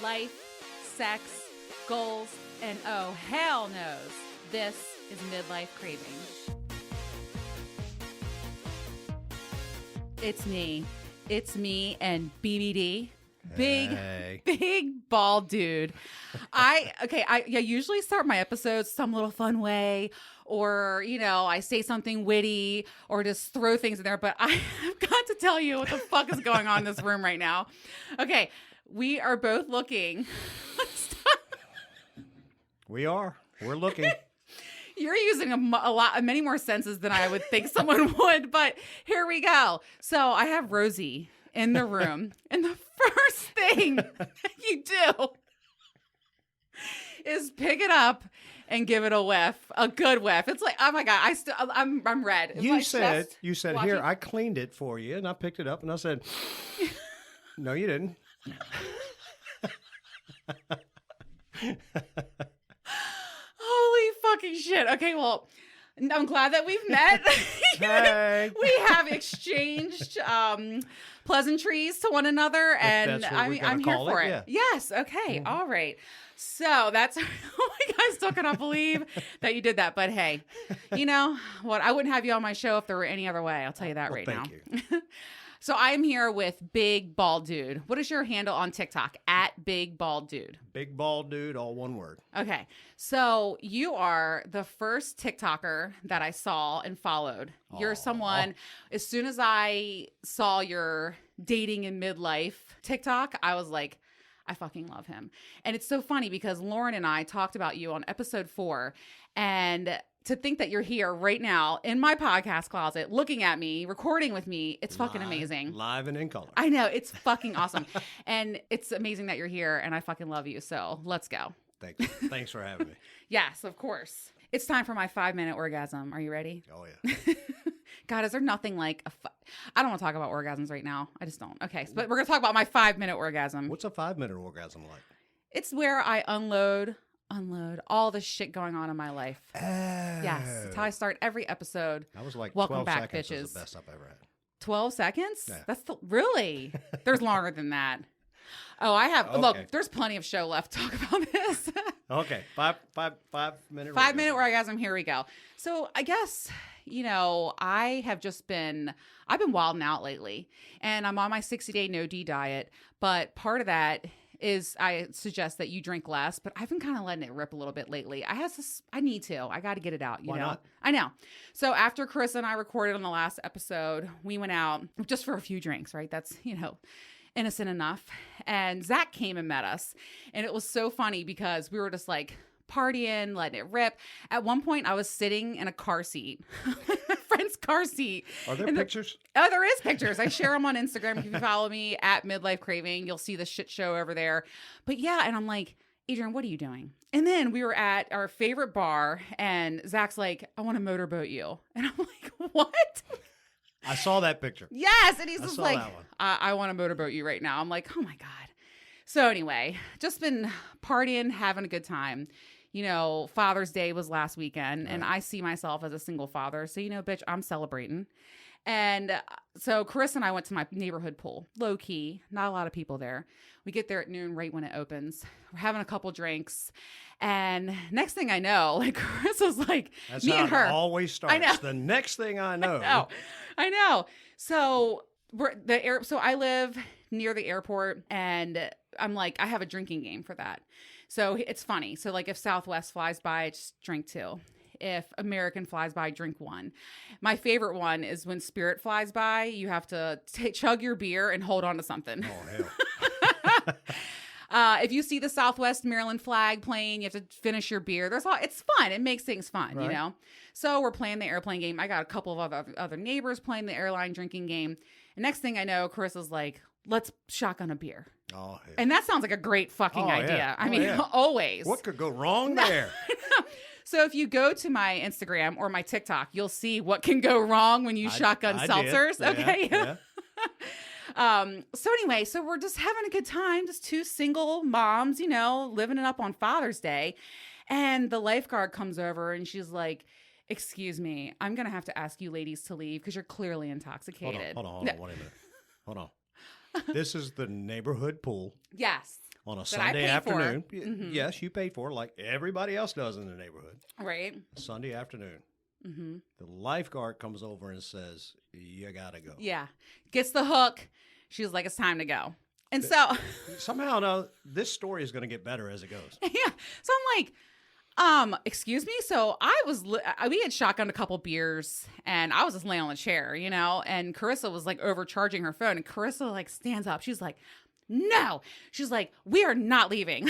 life, sex, goals, and oh, hell knows, this is Midlife Craving. It's me and BBD. Big bald dude. I usually start my episodes some little fun way, or, I say something witty or just throw things in there, but I have got to tell you what the fuck is going on in this room right now. Okay, we are both looking. We're looking. You're using many more senses than I would think someone would, but here we go. So I have Rosie in the room, and the first thing you do is pick it up and give it a whiff, a good whiff. It's like, oh my God, I'm red. It's You like said watching. Here, I cleaned it for you, and I picked it up, and I said, no, you didn't. Holy fucking shit. Okay, well, I'm glad that we've met. Hey. We have exchanged pleasantries to one another, and I'm here for it. Yeah. Yes. Okay. Mm-hmm. All right. So that's, oh my God, I still cannot believe that you did that. But hey, you know what? I wouldn't have you on my show if there were any other way. I'll tell you that right now. Thank you. So I'm here with Big Bald Dude. What is your handle on TikTok? At Big Bald Dude. Big bald dude, all one word. Okay. So you are the first TikToker that I saw and followed. You're someone, as soon as I saw your dating in midlife TikTok, I was like, I fucking love him. And it's so funny because Lauren and I talked about you on episode 4, and to think that you're here right now in my podcast closet, looking at me, recording with me, it's fucking amazing. Live and in color. I know. It's fucking awesome. And it's amazing that you're here, and I fucking love you. So let's go. Thanks for having me. Yes, of course. It's time for my 5-minute orgasm. Are you ready? Oh, yeah. God, is there nothing like I don't want to talk about orgasms right now. I just don't. Okay, but we're going to talk about my 5-minute orgasm. What's a 5-minute orgasm like? It's where I unload all the shit going on in my life. Oh. Yes, that's how I start every episode. I was like, welcome 12 back, seconds bitches. was the best I've ever had. 12 seconds? Yeah. That's really? There's longer than that. Oh, I have. Okay. Look, there's plenty of show left to talk about this. Okay, 5-minute. 5-minute orgasm. Here we go. So I guess, I've been wilding out lately, and I'm on my 60-day no-D diet. But part of that is I suggest that you drink less, but I've been kind of letting it rip a little bit lately. I need to. I got to get it out, Why not? I know. So after Chris and I recorded on the last episode, we went out just for a few drinks, right? That's, innocent enough. And Zach came and met us. And it was so funny because we were just like partying, letting it rip. At one point, I was sitting in a car seat, my friend's car seat. Are there pictures? There is pictures. I share them on Instagram. If you follow me at Midlife Craving, you'll see the shit show over there. But yeah, and I'm like, Adrian, what are you doing? And then we were at our favorite bar, and Zach's like, I want to motorboat you. And I'm like, what? I saw that picture. Yes. And he's just like, that one. I want to motorboat you right now. I'm like, oh my God. So anyway, just been partying, having a good time. Father's Day was last weekend, and I see myself as a single father. So, bitch, I'm celebrating. And so Chris and I went to my neighborhood pool, low key, not a lot of people there. We get there at noon, right when it opens. We're having a couple drinks. And next thing I know, like Chris was like, That's me how and her. It always starts. I know. The next thing I know. I know. So so I live near the airport, and I'm like, I have a drinking game for that. So it's funny. So like if Southwest flies by, I just drink 2. If American flies by, drink 1. My favorite one is when Spirit flies by, you have to chug your beer and hold on to something. Oh, hell. If you see the Southwest Maryland flag playing, you have to finish your beer. It's fun. It makes things fun, right. So we're playing the airplane game. I got a couple of other neighbors playing the airline drinking game. And next thing I know, Chris is like, let's shotgun a beer. Oh, hell. And that sounds like a great fucking idea. Yeah. I mean, always. What could go wrong there? So if you go to my Instagram or my TikTok, you'll see what can go wrong when you shotgun seltzers. Did. Okay. Yeah. So anyway, so we're just having a good time. Just 2 single moms, living it up on Father's Day. And the lifeguard comes over and she's like, excuse me, I'm going to have to ask you ladies to leave because you're clearly intoxicated. Hold on. Wait a minute. Hold on. This is the neighborhood pool. Yes. on a I Sunday paid for. afternoon. Mhm. Yes, you paid for it like everybody else does in the neighborhood. Right. Sunday afternoon. Mm-hmm. The lifeguard comes over and says, you got to go. Yeah. Gets the hook. She was like, it's time to go. And so Somehow, no, this story is going to get better as it goes. yeah. So I'm like, excuse me. So we had shotgunned a couple beers and I was just laying on the chair, you know, and Carissa was like overcharging her phone and Carissa like stands up. She's like, no, she's like, we are not leaving.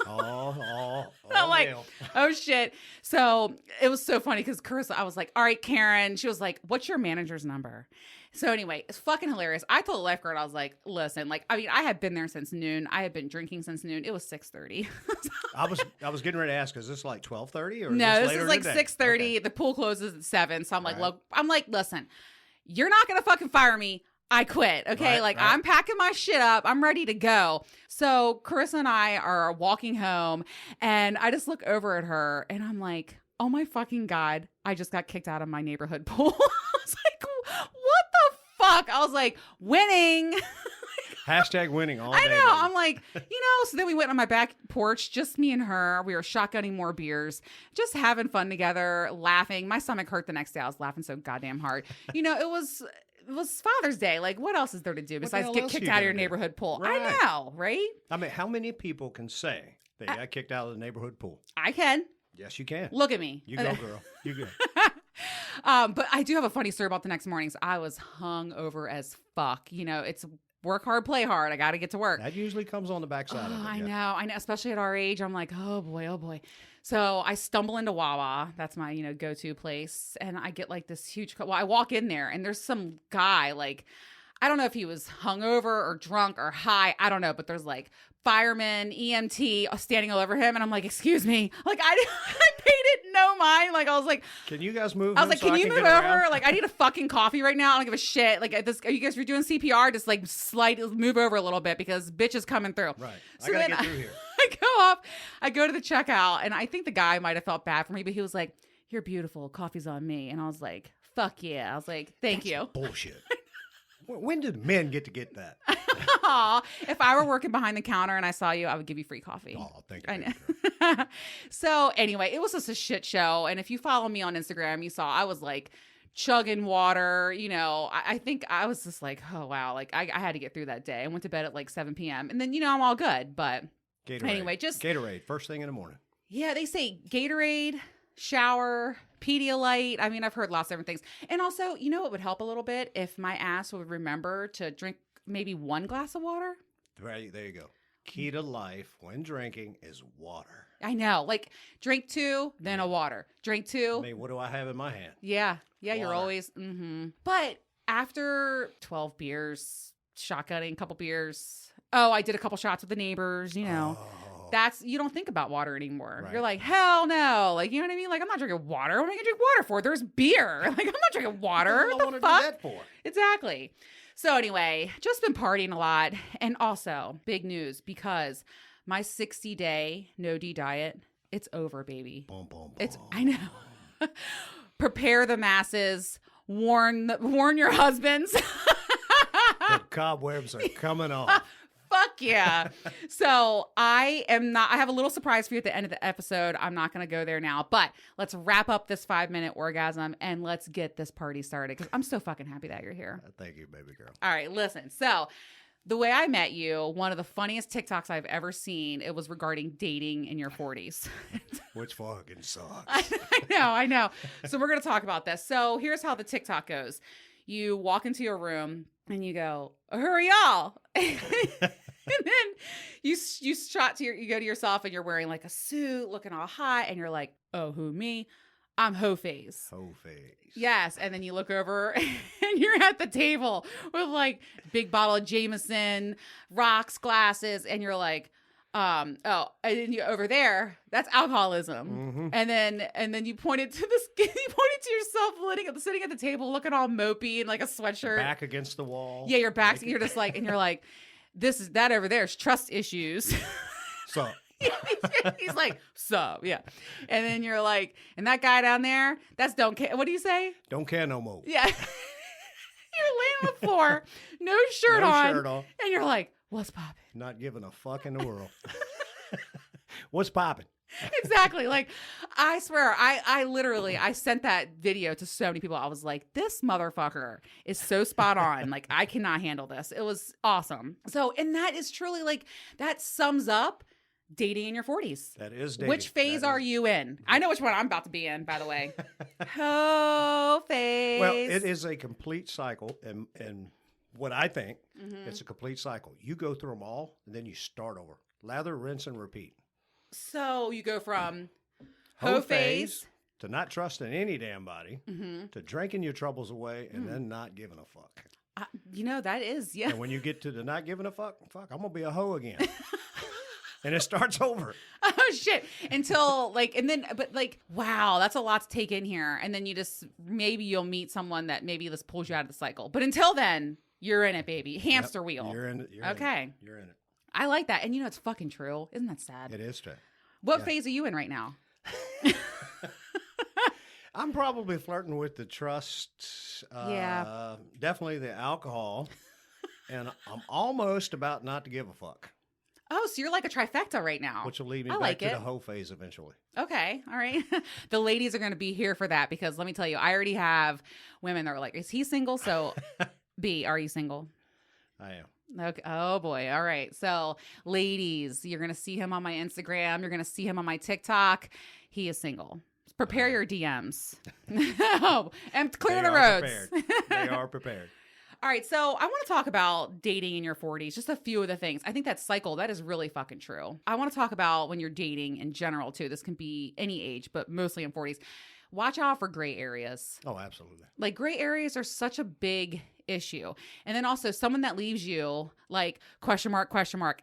I'm like, hell. oh shit. So it was so funny because Carissa, I was like, all right, Karen. She was like, what's your manager's number? So anyway, it's fucking hilarious. I told the lifeguard, I was like, listen, like, I mean, I had been there since noon. I had been drinking since noon. It was 6:30. I was getting ready to ask, is this like 12:30 or no, this later is like today? 6:30. Okay. The pool closes at 7. So I'm like, Right. look, listen, you're not gonna fucking fire me. I quit. Okay. Right. I'm packing my shit up. I'm ready to go. So Carissa and I are walking home and I just look over at her and I'm like, oh my fucking God, I just got kicked out of my neighborhood pool. I was like, what the fuck? I was like, winning. Hashtag winning all day. I know. baby. I'm like, so then we went on my back porch, just me and her. We were shotgunning more beers, just having fun together, laughing. My stomach hurt the next day. I was laughing so goddamn hard. It was Father's Day. Like, what else is there to do besides hell get else kicked you out of your gonna do? neighborhood pool? Right. I know, right? I mean, how many people can say they got kicked out of the neighborhood pool? I can. Yes, you can. Look at me. You go, girl. You go. But I do have a funny story about the next morning. So I was hung over as fuck. It's work hard, play hard. I got to get to work. That usually comes on the backside of it. I yeah. know, especially at our age. I'm like, oh boy. So I stumble into Wawa. That's my, go-to place. And I get like this huge, I walk in there and there's some guy, like, I don't know if he was hungover or drunk or high. I don't know, but there's like fireman, EMT standing all over him. And I'm like, excuse me. Like, I paid it no mind. Like, I was like, Can you guys move? I was like, so can you can move get over? around? Like, I need a fucking coffee right now. I don't give a shit. Like, are you guys doing CPR? Just like move over a little bit because bitch is coming through. Right. So I got to then get through here. I go up, I go to the checkout, and I think the guy might have felt bad for me, but he was like, you're beautiful. Coffee's on me. And I was like, fuck yeah. I was like, thank you. Bullshit. When did men get to get that? Aw, if I were working behind the counter and I saw you, I would give you free coffee. Oh, thank you. I baby know. girl. So anyway, it was just a shit show. And if you follow me on Instagram, you saw I was like chugging water. I think I was just like, oh, wow. Like I had to get through that day. I went to bed at like 7 p.m. And then, I'm all good. But Gatorade. anyway, just Gatorade, first thing in the morning. yeah, they say Gatorade, shower, Pedialyte. I mean, I've heard lots of different things. And also, what would help a little bit if my ass would remember to drink maybe 1 glass of water? Right, there you go. Key to life when drinking is water. I know. Like, drink 2, then a water. Drink 2. I mean, what do I have in my hand? Yeah. Yeah, you're Water. always. Mm-hmm. But after 12 beers, shotgunning a couple beers. Oh, I did a couple shots with the neighbors, Oh, you don't think about water anymore. Right. You're like, hell no. Like, you know what I mean? Like, I'm not drinking water. What am I going to drink water for? There's beer. Like, I'm not drinking water. what What do I the want to do fuck? that for? Exactly. So anyway, just been partying a lot. And also, big news, because my 60-day no-D diet, it's over, baby. Boom, boom, boom. I know. Prepare the masses. Warn your husbands. The cobwebs are coming off. Fuck yeah. So I have a little surprise for you at the end of the episode. I'm not going to go there now, but let's wrap up this 5-minute orgasm and let's get this party started because I'm so fucking happy that you're here. Thank you, baby girl. All right, listen. So the way I met you, one of the funniest TikToks I've ever seen, it was regarding dating in your 40s. Which fucking sucks. I know. So we're going to talk about this. So here's how the TikTok goes. You walk into your room and you go, hurry y'all. And then you go to yourself and you're wearing like a suit, looking all hot. And you're like, oh, who, me? I'm Ho-Face. Ho-Face. Yes. And then you look over and you're at the table with like big bottle of Jameson, rocks, glasses. And you're like, and then you over there, that's alcoholism. Mm-hmm. And then you pointed to yourself sitting at the table looking all mopey and like a sweatshirt. Back against the wall. Yeah, your back. You're just like, and you're like, that over there is trust issues. So He's like, so yeah. And then you're like, and that guy down there, that's don't care. What do you say? don't care no more. Yeah. You're laying on the floor, no shirt No on. shirt on. And you're like, What's popping? Not giving a fuck in the world. What's popping? Exactly. Like, I swear, I literally, I sent that video to so many people. I was like, this motherfucker is so spot on. Like, I cannot handle this. It was awesome. So, and that is truly like, that sums up dating in your 40s. That is dating. Which phase are you in? I know which one I'm about to be in, by the way. Ho phase. Well, it is a complete cycle. And what I think, it's a complete cycle. You go through them all, and then you start over. Lather, rinse, and repeat. So you go from Hoe phase to not trusting any damn body, Mm-hmm. to drinking your troubles away, and then not giving a fuck. You know, that is, yeah. And when you get to the not giving a fuck, I'm going to be a hoe again. And it starts over. Oh, shit. Until, like, and then, but like, wow, that's a lot to take in here. And then you just, maybe you'll meet someone that maybe this pulls you out of the cycle. But until then, you're in it, baby. Hamster wheel. You're in it. Okay. You're in it. I like that. And you know, it's fucking true. Isn't that sad? It is true. What phase are you in right now? I'm probably flirting with the trust. Yeah. Definitely the alcohol. And I'm almost about not to give a fuck. Oh, so you're like a trifecta right now. Which will lead me I back like to it. the hoe phase eventually. Okay. All right. The ladies are going to be here for that because let me tell you, I already have women that are like, is he single? So B, are you single? I am. Okay. Oh boy. All right. So ladies, you're going to see him on my Instagram. You're going to see him on my TikTok. He is single. Prepare your DMs. And clear the roads. They are prepared. All right. So I want to talk about dating in your 40s, just a few of the things. I think that cycle, that is really fucking true. I want to talk about when you're dating in general too. This can be any age, but mostly in 40s. Watch out for gray areas. Oh, absolutely. Like gray areas are such a big issue. And then also someone that leaves you like question mark,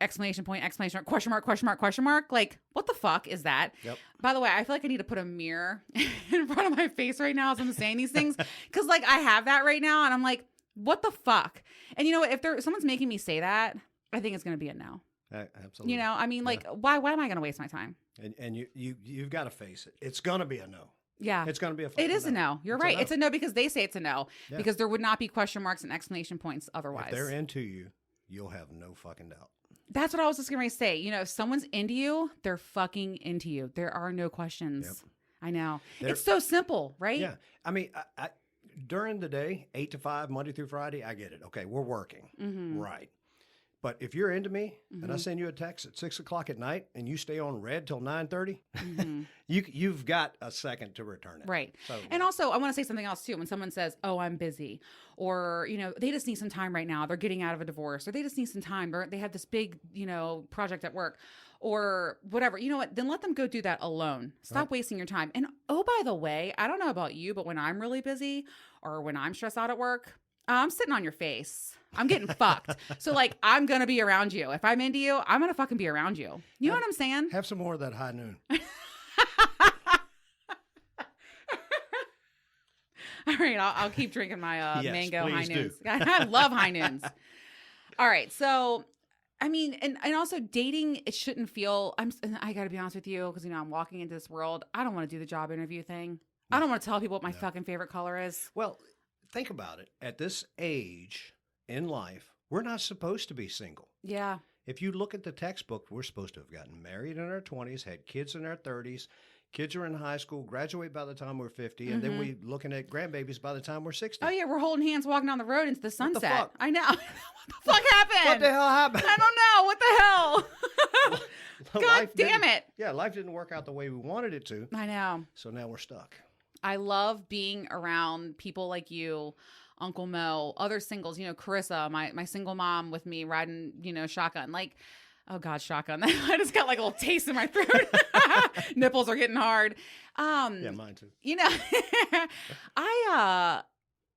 exclamation point, exclamation mark, question mark. Like, what the fuck is that? Yep. By the way, I feel like I need to put a mirror in front of my face right now as I'm saying these things. Cause like I have that right now and I'm like, what the fuck? And you know what? If someone's making me say that, I think it's going to be a no. Absolutely. You know, I mean, like, why am I going to waste my time? And you've got to face it. It's going to be a no. Yeah. It's going to be a It is a no. You're right. It's a no because they say it's a no. Yeah. Because there would not be question marks and exclamation points otherwise. If they're into you, you'll have no fucking doubt. That's what I was just going to say. You know, if someone's into you, they're fucking into you. There are no questions. Yep. I know. It's so simple, right? Yeah. I mean, I during the day, 8 to 5, Monday through Friday, I get it. Okay, we're working. Mm-hmm. Right. But if you're into me and I send you a text at 6 o'clock at night and you stay on red till 9:30, you've got a second to return it. Right. So, and also, I want to say something else too. When someone says, "Oh, I'm busy," or you know, they just need some time right now. They're getting out of a divorce, or they just need some time. They have this big, you know, project at work, or whatever. You know what? Then let them go do that alone. Stop wasting your time. And oh, by the way, I don't know about you, but when I'm really busy or when I'm stressed out at work, I'm sitting on your face. I'm getting fucked. So like, I'm going to be around you. If I'm into you, I'm going to fucking be around you. You know what I'm saying? have some more of that high noon. All right. I'll keep drinking my Yes, mango high please do. noons. I love high noons. All right. So, I mean, and also dating, it shouldn't feel, I got to be honest with you, because, you know, I'm walking into this world. I don't want to do the job interview thing. I don't want to tell people what my fucking favorite color is. Well, think about it. At this age in life, we're not supposed to be single. Yeah. If you look at the textbook, we're supposed to have gotten married in our 20s, had kids in our 30s, kids are in high school, graduate by the time we're 50, and then we're looking at grandbabies by the time we're 60. Oh, yeah. We're holding hands walking down the road into the sunset. the fuck? I know. What the fuck happened? What the hell happened? I don't know. What the hell? God damn it. Yeah, life didn't work out the way we wanted it to. I know. So now we're stuck. I love being around people like you, Uncle Mo, other singles, you know, Carissa, my single mom with me riding, you know, shotgun. Like, oh God, shotgun. I just got like a little taste in my throat. Nipples are getting hard. Yeah, mine too. You know,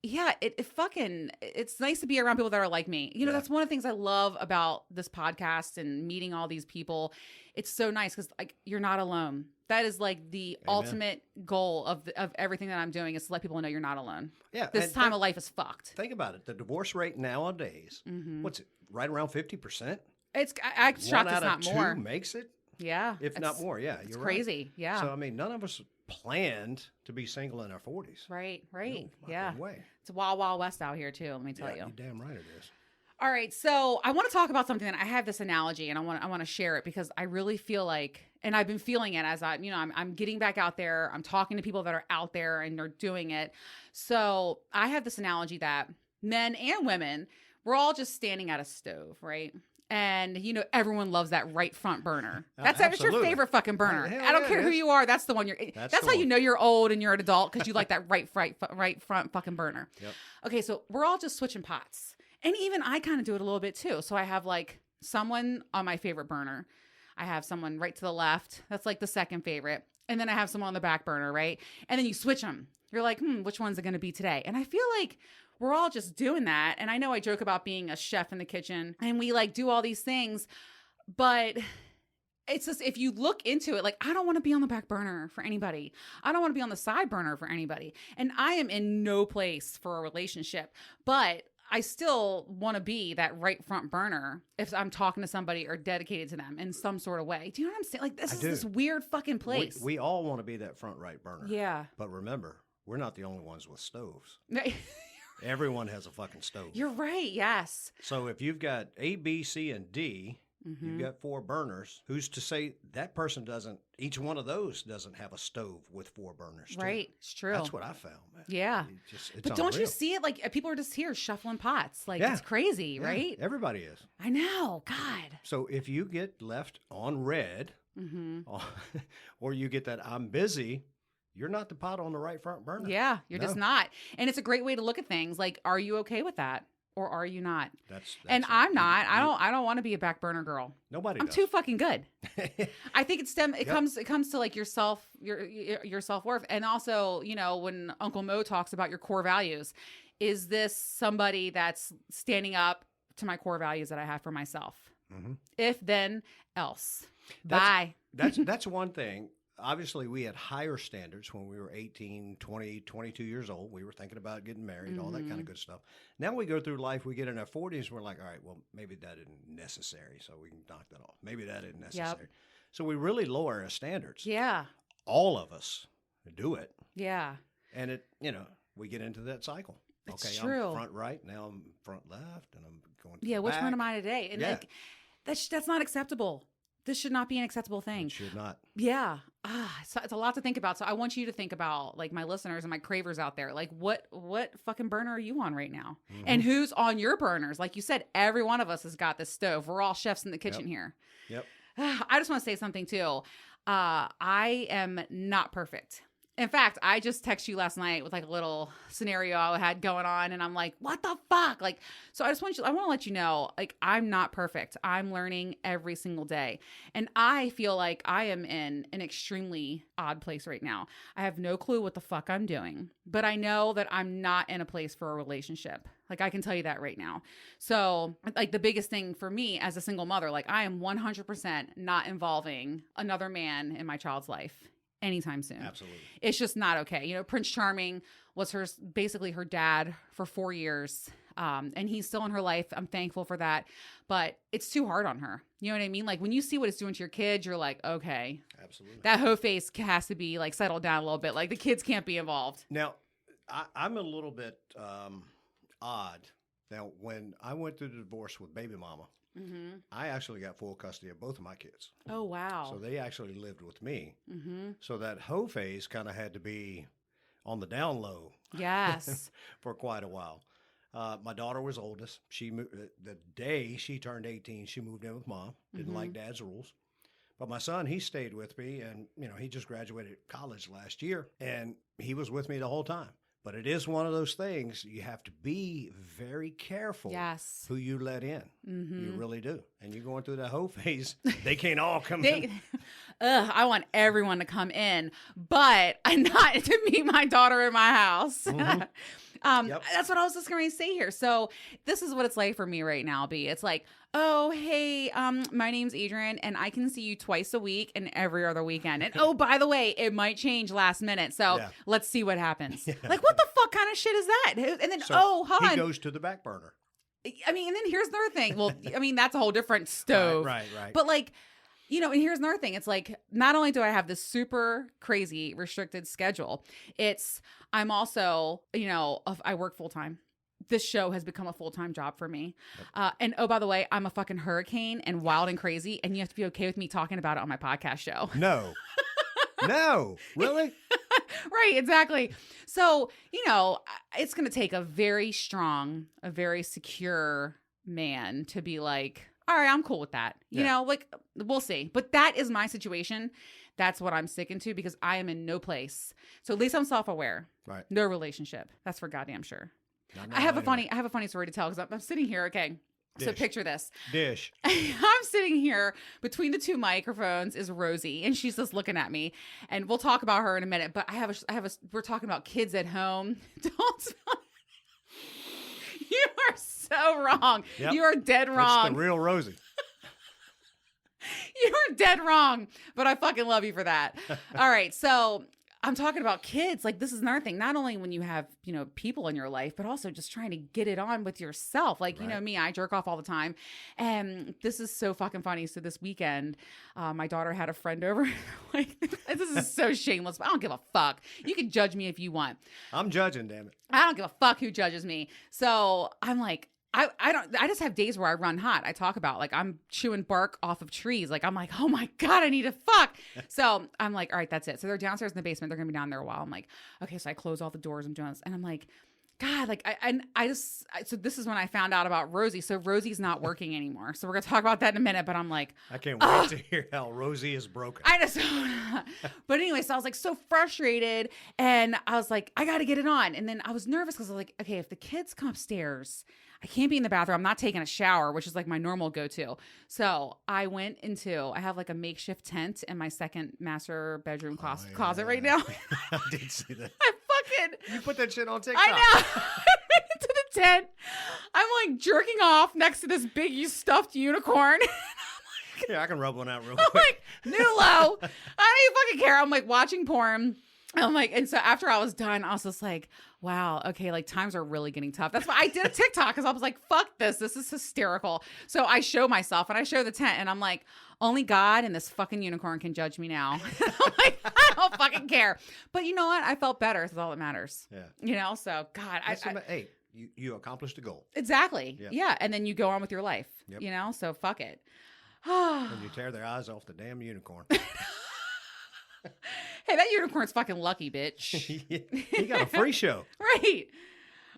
it's nice to be around people that are like me. You know, that's one of the things I love about this podcast and meeting all these people. It's so nice because like you're not alone. That is like the ultimate goal of everything that I'm doing is to let people know you're not alone. Yeah, this time of life is fucked. Think about it. The divorce rate nowadays, what's it? Right around 50%. It's I'm shocked it's not two more. Makes it. Yeah, If not more, yeah, it's you're crazy. Right. Yeah. So I mean, none of us planned to be single in our 40s. Right. No Yeah. fucking way. It's wild, wild west out here too. Let me tell you. You're damn right it is. All right, so I want to talk about something that I have this analogy, and I want to share it because I really feel like, and I've been feeling it as I'm getting back out there. I'm talking to people that are out there and they're doing it. So I have this analogy that men and women, we're all just standing at a stove, right? And everyone loves that right front burner. That's your favorite fucking burner. I don't care who you are. That's the one that's how you know you're old and you're an adult, because you like that right front fucking burner. Yep. Okay, so we're all just switching pots. And even I kind of do it a little bit too. So I have like someone on my favorite burner. I have someone right to the left. That's like the second favorite. And then I have someone on the back burner, right? And then you switch them. You're like, which one's it going to be today? And I feel like we're all just doing that. And I know I joke about being a chef in the kitchen and we like do all these things, but it's just, if you look into it, like, I don't want to be on the back burner for anybody. I don't want to be on the side burner for anybody. And I am in no place for a relationship, but I still want to be that right front burner if I'm talking to somebody or dedicated to them in some sort of way. Do you know what I'm saying? Like, this is this weird fucking place. We all want to be that front right burner. Yeah. But remember, we're not the only ones with stoves. Everyone has a fucking stove. You're right. Yes. So if you've got A, B, C, and D, you've got 4 burners. Who's to say that person doesn't, each one of those doesn't have a stove with 4 burners too? Right. It's true. That's what I found, man. Yeah. But don't you see it? Like, people are just here shuffling pots. Like, it's crazy, right? Everybody is. I know. God. So if you get left on red, or you get that I'm busy, you're not the pot on the right front burner. Yeah, you're just not. And it's a great way to look at things. Like, are you okay with that? Or are you not? And I'm not. I don't want to be a back burner girl. Nobody I'm does. too fucking good. I think it comes to like your self-worth. And also, when Uncle Mo talks about your core values, is this somebody that's standing up to my core values that I have for myself? If then else. Bye. That's one thing. Obviously, we had higher standards when we were 18, 20, 22 years old. We were thinking about getting married, all that kind of good stuff. Now we go through life, we get in our 40s, we're like, all right, well, maybe that isn't necessary, so we can knock that off. Maybe that isn't necessary. Yep. So we really lower our standards. Yeah. All of us do it. Yeah. And we get into that cycle. It's true. I'm front right, now I'm front left, and I'm going to the back. Which one am I today? And that's not acceptable. This should not be an acceptable thing. It should not. Yeah. So it's a lot to think about. So I want you to think about, like, my listeners and my cravers out there. Like, what fucking burner are you on right now? And who's on your burners? Like you said, every one of us has got this stove. We're all chefs in the kitchen here. Yep. I just want to say something too. I am not perfect. In fact, I just texted you last night with like a little scenario I had going on, and I'm like, what the fuck? Like, so I want to let you know, like, I'm not perfect. I'm learning every single day. And I feel like I am in an extremely odd place right now. I have no clue what the fuck I'm doing, but I know that I'm not in a place for a relationship. Like, I can tell you that right now. So, like, the biggest thing for me as a single mother, like, I am 100% not involving another man in my child's life anytime soon. Absolutely. It's just not okay. Prince Charming was basically her dad for 4 years. And he's still in her life. I'm thankful for that. But it's too hard on her. You know what I mean? Like, when you see what it's doing to your kids, you're like, okay. Absolutely. That hoe face has to be like settled down a little bit. Like, the kids can't be involved. Now, I'm a little bit odd. Now, when I went through the divorce with baby mama, I actually got full custody of both of my kids. Oh, wow. So they actually lived with me. So that hoe phase kind of had to be on the down low. Yes. For quite a while. My daughter was oldest. She moved, the day she turned 18, she moved in with mom. Didn't like dad's rules. But my son, he stayed with me, and he just graduated college last year, and he was with me the whole time. But it is one of those things you have to be very careful who you let in. You really do. And you're going through that whole phase. They can't all come in. I want everyone to come in, but not to meet my daughter in my house. That's what I was just going to say here. So this is what it's like for me right now, B. It's like, oh, hey, my name's Adrian, and I can see you twice a week and every other weekend. And oh, by the way, it might change last minute. So let's see what happens. Like, what the fuck kind of shit is that? And then, he goes to the back burner. I mean, and then here's another thing. Well, I mean, that's a whole different stove. Right. But like, and here's another thing. It's like, not only do I have this super crazy restricted schedule, I'm also, I work full time. this show has become a full-time job for me. And oh, by the way, I'm a fucking hurricane and wild and crazy, and you have to be okay with me talking about it on my podcast show. No. No. Really? Right, exactly. So, it's going to take a very strong, a very secure man to be like, all right, I'm cool with that. We'll see. But that is my situation. That's what I'm sticking to because I am in no place. So at least I'm self-aware. Right. No relationship. That's for goddamn sure. No, I have a funny story to tell because I'm sitting here. Okay. So picture this. Dish. I'm sitting here between the two microphones is Rosie, and she's just looking at me. And we'll talk about her in a minute. But we're talking about kids at home. Don't smell. You are so wrong. Yep. You are dead wrong. That's the real Rosie. You are dead wrong. But I fucking love you for that. All right. So I'm talking about kids. Like, this is another thing. Not only when you have, people in your life, but also just trying to get it on with yourself. Like, right. Me, I jerk off all the time. And this is so fucking funny. So this weekend, my daughter had a friend over. Like, this is so shameless, but I don't give a fuck. You can judge me if you want. I'm judging, damn it. I don't give a fuck who judges me. So I'm like, I just have days where I run hot. I talk about like I'm chewing bark off of trees. Like I'm like, oh my God, I need to fuck. So I'm like, all right, that's it. So they're downstairs in the basement. They're gonna be down there a while. I'm like, okay, so I close all the doors. I'm doing this, and I'm like, God, like so this is when I found out about Rosie. So Rosie's not working anymore. So we're gonna talk about that in a minute. But I'm like, I can't wait to hear how Rosie is broken. I just, but anyway, so I was like so frustrated, and I was like, I got to get it on. And then I was nervous because I was like, okay, if the kids come upstairs, I can't be in the bathroom. I'm not taking a shower, which is like my normal go-to. So I have like a makeshift tent in my second master bedroom closet right now. I did see that. You put that shit on TikTok. I know. I went into the tent. I'm like jerking off next to this big stuffed unicorn. Yeah, I can rub one out real I'm quick. like, new low. I don't even fucking care. I'm like watching porn. I'm like, and so after I was done, I was just like, wow, okay, like times are really getting tough. That's why I did a TikTok because I was like, fuck this. This is hysterical. So I show myself and I show the tent and I'm like, only God and this fucking unicorn can judge me now. I'm like, I don't fucking care. But you know what? I felt better. That's all that matters. Yeah. So God, hey, you accomplished a goal. Exactly. Yeah. And then you go on with your life, so fuck it. And you tear their eyes off the damn unicorn. Hey, that unicorn's fucking lucky, bitch. He got a free show. Right.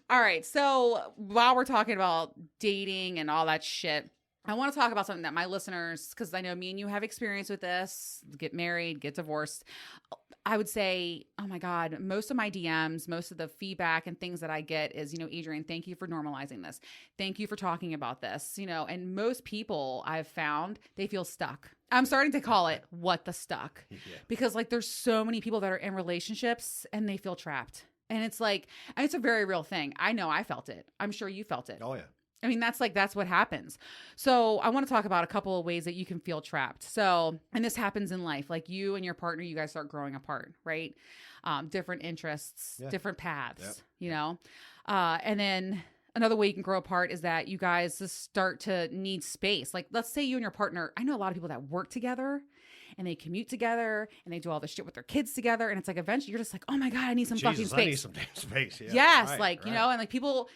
All right. So while we're talking about dating and all that shit, I want to talk about something that my listeners, because I know me and you have experience with this, get married, get divorced. I would say, oh my God, most of my DMs, most of the feedback and things that I get is, Adrienne, thank you for normalizing this. Thank you for talking about this, and most people I've found, they feel stuck. I'm starting to call it what the stuck because like there's so many people that are in relationships and they feel trapped. And it's like, and it's a very real thing. I know I felt it. I'm sure you felt it. Oh yeah. I mean, that's what happens. So I want to talk about a couple of ways that you can feel trapped. So, and this happens in life, like you and your partner, you guys start growing apart, right? Different interests, different paths, and then another way you can grow apart is that you guys just start to need space. Like let's say you and your partner, I know a lot of people that work together and they commute together and they do all this shit with their kids together. And it's like, eventually you're just like, oh my God, I need some fucking space. I need some damn space. Yeah. Yes. Right, and like people,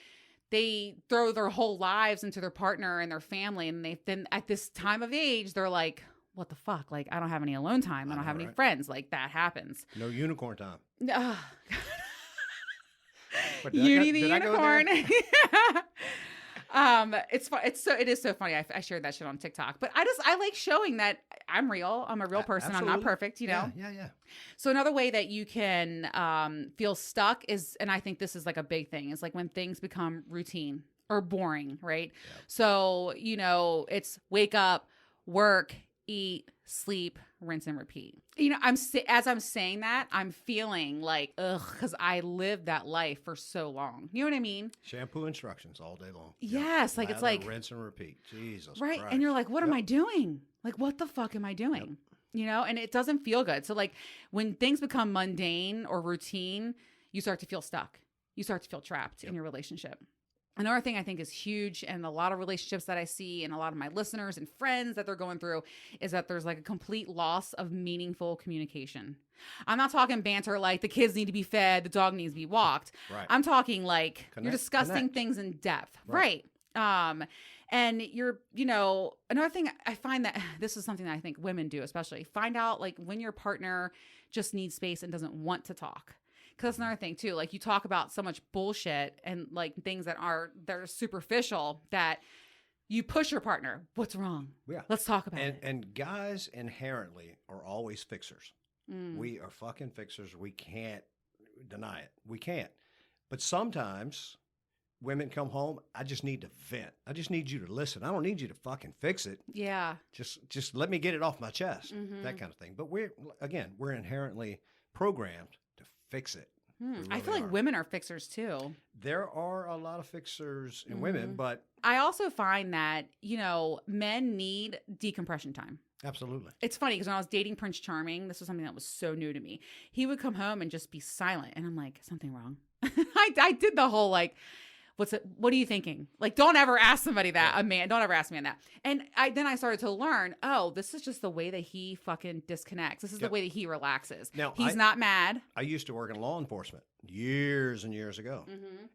they throw their whole lives into their partner and their family. And then at this time of age, they're like, what the fuck? Like, I don't have any alone time. I don't have any friends. Like that happens. No unicorn time. You need the unicorn. It's fun. It is so funny. I shared that shit on TikTok, but I like showing that I'm real. I'm a real person. Absolutely. I'm not perfect, Yeah. So another way that you can feel stuck is, and I think this is like a big thing, is like when things become routine or boring, right? Yep. So, it's wake up, work, eat, sleep, rinse and repeat. As I'm saying that, I'm feeling like, ugh, because I lived that life for so long. You know what I mean? Shampoo instructions all day long. Yes. Like, it's like rinse and repeat. Jesus right. Christ. And you're like, what am I doing? Like, what the fuck am I doing? And it doesn't feel good. So like when things become mundane or routine, you start to feel stuck. You start to feel trapped in your relationship. Another thing I think is huge, and a lot of relationships that I see and a lot of my listeners and friends that they're going through, is that there's like a complete loss of meaningful communication. I'm not talking banter like the kids need to be fed, the dog needs to be walked. Right. I'm talking like you're discussing connect. things in depth. Right. And you're, another thing I find that this is something that I think women do, especially find out like when your partner just needs space and doesn't want to talk. Because that's another thing too. Like you talk about so much bullshit and like things that are superficial that you push your partner. What's wrong? Yeah. Let's talk about it. And guys inherently are always fixers. We are fucking fixers. We can't deny it. We can't. But sometimes women come home, I just need to vent. I just need you to listen. I don't need you to fucking fix it. Yeah. Just let me get it off my chest. That kind of thing. But we're inherently programmed to fix it. Really I feel like women are fixers too. There are a lot of fixers in women, but I also find that, men need decompression time. absolutely. It's funny because when I was dating Prince Charming, this was something that was so new to me. He would come home and just be silent. And I'm like, something wrong? I did the whole like, what are you thinking? Like, don't ever ask somebody that, a man, don't ever ask me that. And then I started to learn, this is just the way that he fucking disconnects. This is the way that he relaxes. Now, he's not mad. I used to work in law enforcement years and years ago.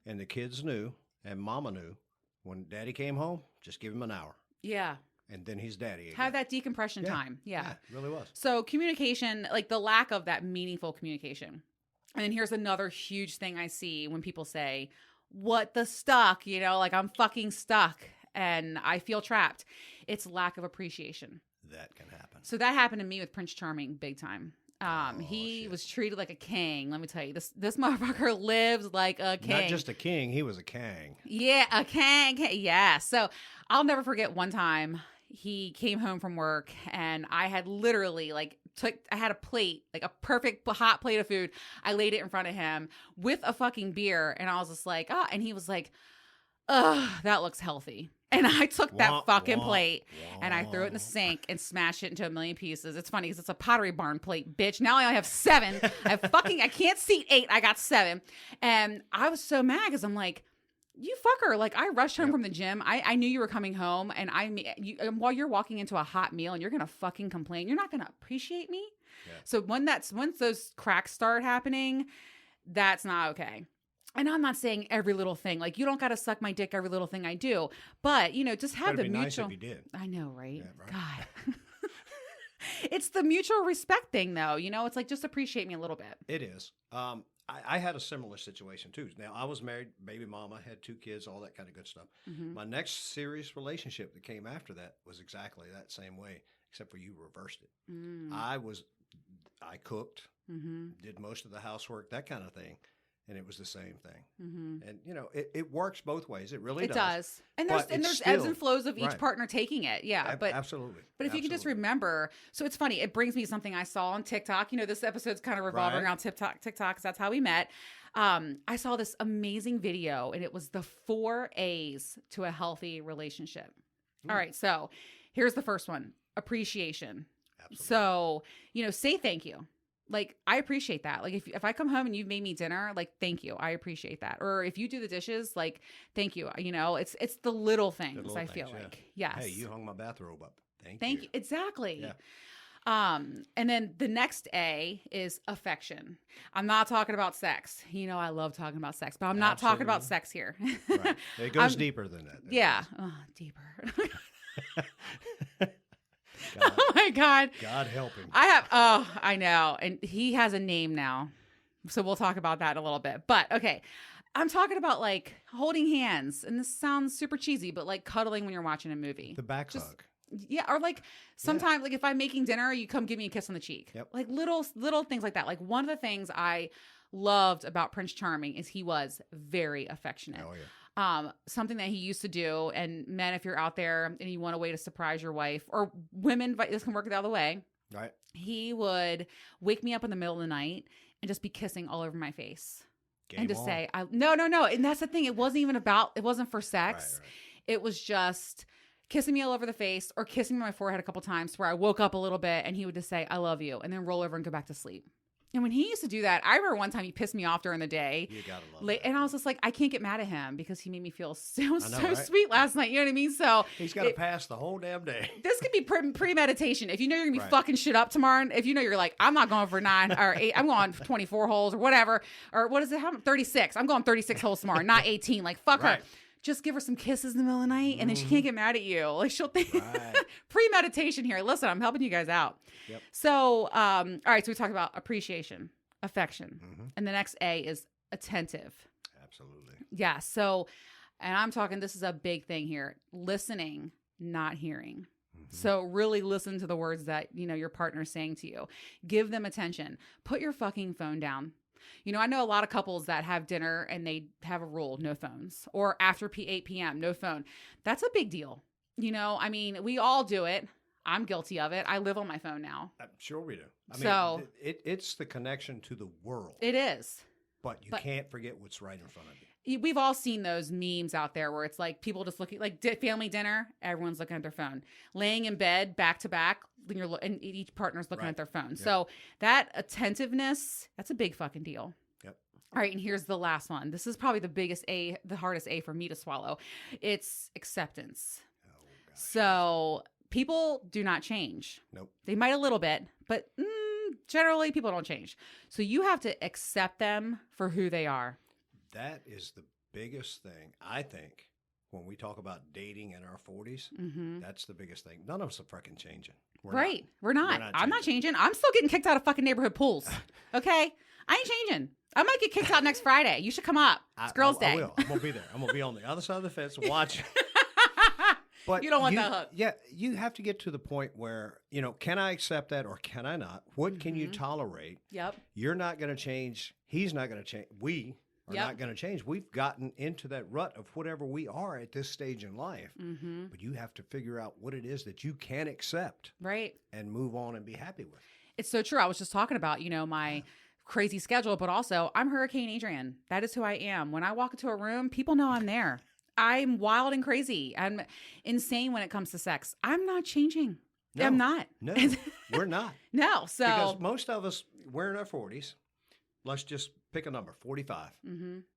And the kids knew and mama knew when daddy came home, just give him an hour. Yeah. And then he's daddy again. Have that decompression time. Yeah. It really was. So communication, like the lack of that meaningful communication. And then here's another huge thing I see when people say, what the stuck, like I'm fucking stuck and I feel trapped. It's lack of appreciation. That can happen. So that happened to me with Prince Charming big time. He shit. was treated like a king. Let me tell you, this motherfucker lives like a king. Not just a king, he was a kang. Yeah, a king. Yeah. So I'll never forget one time he came home from work and I had literally I had a plate, like a perfect hot plate of food. I laid it in front of him with a fucking beer. And I was just like, and he was like, that looks healthy. And I took that fucking plate and I threw it in the sink and smashed it into a million pieces. It's funny because it's a Pottery Barn plate, bitch. Now I only have 7. I can't seat 8. I got 7. And I was so mad because I'm like, you fucker. Like I rushed home from the gym. I knew you were coming home and while you're walking into a hot meal and you're going to fucking complain, you're not going to appreciate me. Yeah. So once those cracks start happening, that's not okay. And I'm not saying every little thing, like you don't got to suck my dick every little thing I do, but just have the mutual. Nice if you did. I know, right? Yeah, right. God. It's the mutual respect thing though. It's like, just appreciate me a little bit. It is. I had a similar situation too. Now I was married, baby mama, had 2 kids, all that kind of good stuff. My next serious relationship that came after that was exactly that same way, except for you reversed it. I cooked, did most of the housework, that kind of thing. And it was the same thing. And, it works both ways. It really does. It does. And there's ebbs and flows of each partner taking it. Yeah. Absolutely. But if you can just remember, so it's funny, it brings me something I saw on TikTok. This episode's kind of revolving around TikTok, because that's how we met. I saw this amazing video and it was the 4 A's to a healthy relationship. All right. So here's the first one, appreciation. Absolutely. So, say thank you. Like, I appreciate that. Like, if I come home and you've made me dinner, like, thank you. I appreciate that. Or if you do the dishes, like, thank you. It's the little things, I feel like. Yes. Hey, you hung my bathrobe up. Thank you. Exactly. Yeah. And then the next A is affection. I'm not talking about sex. I love talking about sex, but I'm not talking about sex here. Right. It goes deeper than that. Yeah. Deeper. Oh my God. God help him. I know. And he has a name now. So we'll talk about that in a little bit. But okay. I'm talking about like holding hands. And this sounds super cheesy, but like cuddling when you're watching a movie. The back hug. Yeah. Or like sometimes like if I'm making dinner, you come give me a kiss on the cheek. Yep. Like little things like that. Like one of the things I loved about Prince Charming is he was very affectionate. Oh, yeah. Something that he used to do, and men, if you're out there and you want a way to surprise your wife, or women, but this can work the other way. Right. He would wake me up in the middle of the night and just be kissing all over my face. Game and to on. say, no. And that's the thing. It wasn't for sex. Right. It was just kissing me all over the face or kissing my forehead a couple times where I woke up a little bit and he would just say, I love you. And then roll over and go back to sleep. And when he used to do that, I remember one time he pissed me off during the day. You gotta love that. And I was just like, I can't get mad at him because he made me feel so right? sweet last night. You know what I mean? So he's got to pass the whole damn day. this could be premeditation. If you know you're gonna be fucking shit up tomorrow, and if you know you're like, I'm not going for 9 or 8, I'm going 24 holes or whatever, or what is it? How 36? I'm going 36 holes tomorrow, not 18. Like fuck her. Just give her some kisses in the middle of the night, and then she can't get mad at you. Like she'll think premeditation here. Listen, I'm helping you guys out. Yep. So, all right. So we talked about appreciation, affection, and the next A is attentive. Absolutely. Yeah. So, and I'm talking. This is a big thing here. Listening, not hearing. So really listen to the words that, you know, your partner's saying to you. Give them attention. Put your fucking phone down. You know, I know a lot of couples that have dinner and they have a rule, no phones, or after 8 p.m., no phone. That's a big deal. You know, I mean, we all do it. I'm guilty of it. I live on my phone now. I'm sure we do. I mean, So it's the connection to the world. It is. But you can't forget what's right in front of you. We've all seen those memes out there where it's like people just looking like family dinner. Everyone's looking at their phone, laying in bed back to back. And each partner's looking at their phone. Yep. So that attentiveness, that's a big fucking deal. Yep. All right. And here's the last one. This is probably the biggest A, the hardest A for me to swallow. It's acceptance. Oh, gosh. So people do not change. Nope. They might a little bit, but generally people don't change. So you have to accept them for who they are. That is the biggest thing, I think, when we talk about dating in our 40s. That's the biggest thing. None of us are freaking changing. We're not. I'm not changing. I'm still getting kicked out of fucking neighborhood pools. Okay? I ain't changing. I might get kicked out next Friday. You should come up. It's girls' day. I will. I'm going to be there. I'm going to be on the other side of the fence watching. But you don't want that hook. Yeah, you have to get to the point where, you know, can I accept that or can I not? What can you tolerate? Yep. You're not going to change. He's not going to change. We are not going to change. We've gotten into that rut of whatever we are at this stage in life. But you have to figure out what it is that you can accept. Right. And move on and be happy with. It's so true. I was just talking about, you know, my crazy schedule, but also I'm Hurricane Adrian. That is who I am. When I walk into a room, people know I'm there. I'm wild and crazy. I'm insane when it comes to sex. I'm not changing. No, I'm not. No, we're not. No. So because most of us, we're in our 40s. Let's just pick a number, 45.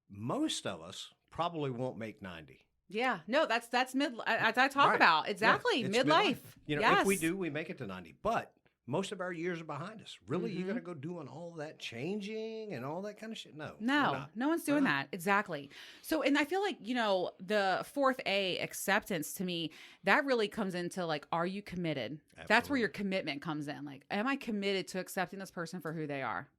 Most of us probably won't make 90. Yeah. No, that's mid, as I talk about. Exactly. Yeah, midlife. You know, if we do, we make it to 90. But most of our years are behind us. Really, you're going to go doing all that changing and all that kind of shit? No. No one's doing that. Exactly. So, and I feel like, you know, the fourth A, acceptance, to me, that really comes into like, are you committed? Absolutely. That's where your commitment comes in. Like, am I committed to accepting this person for who they are?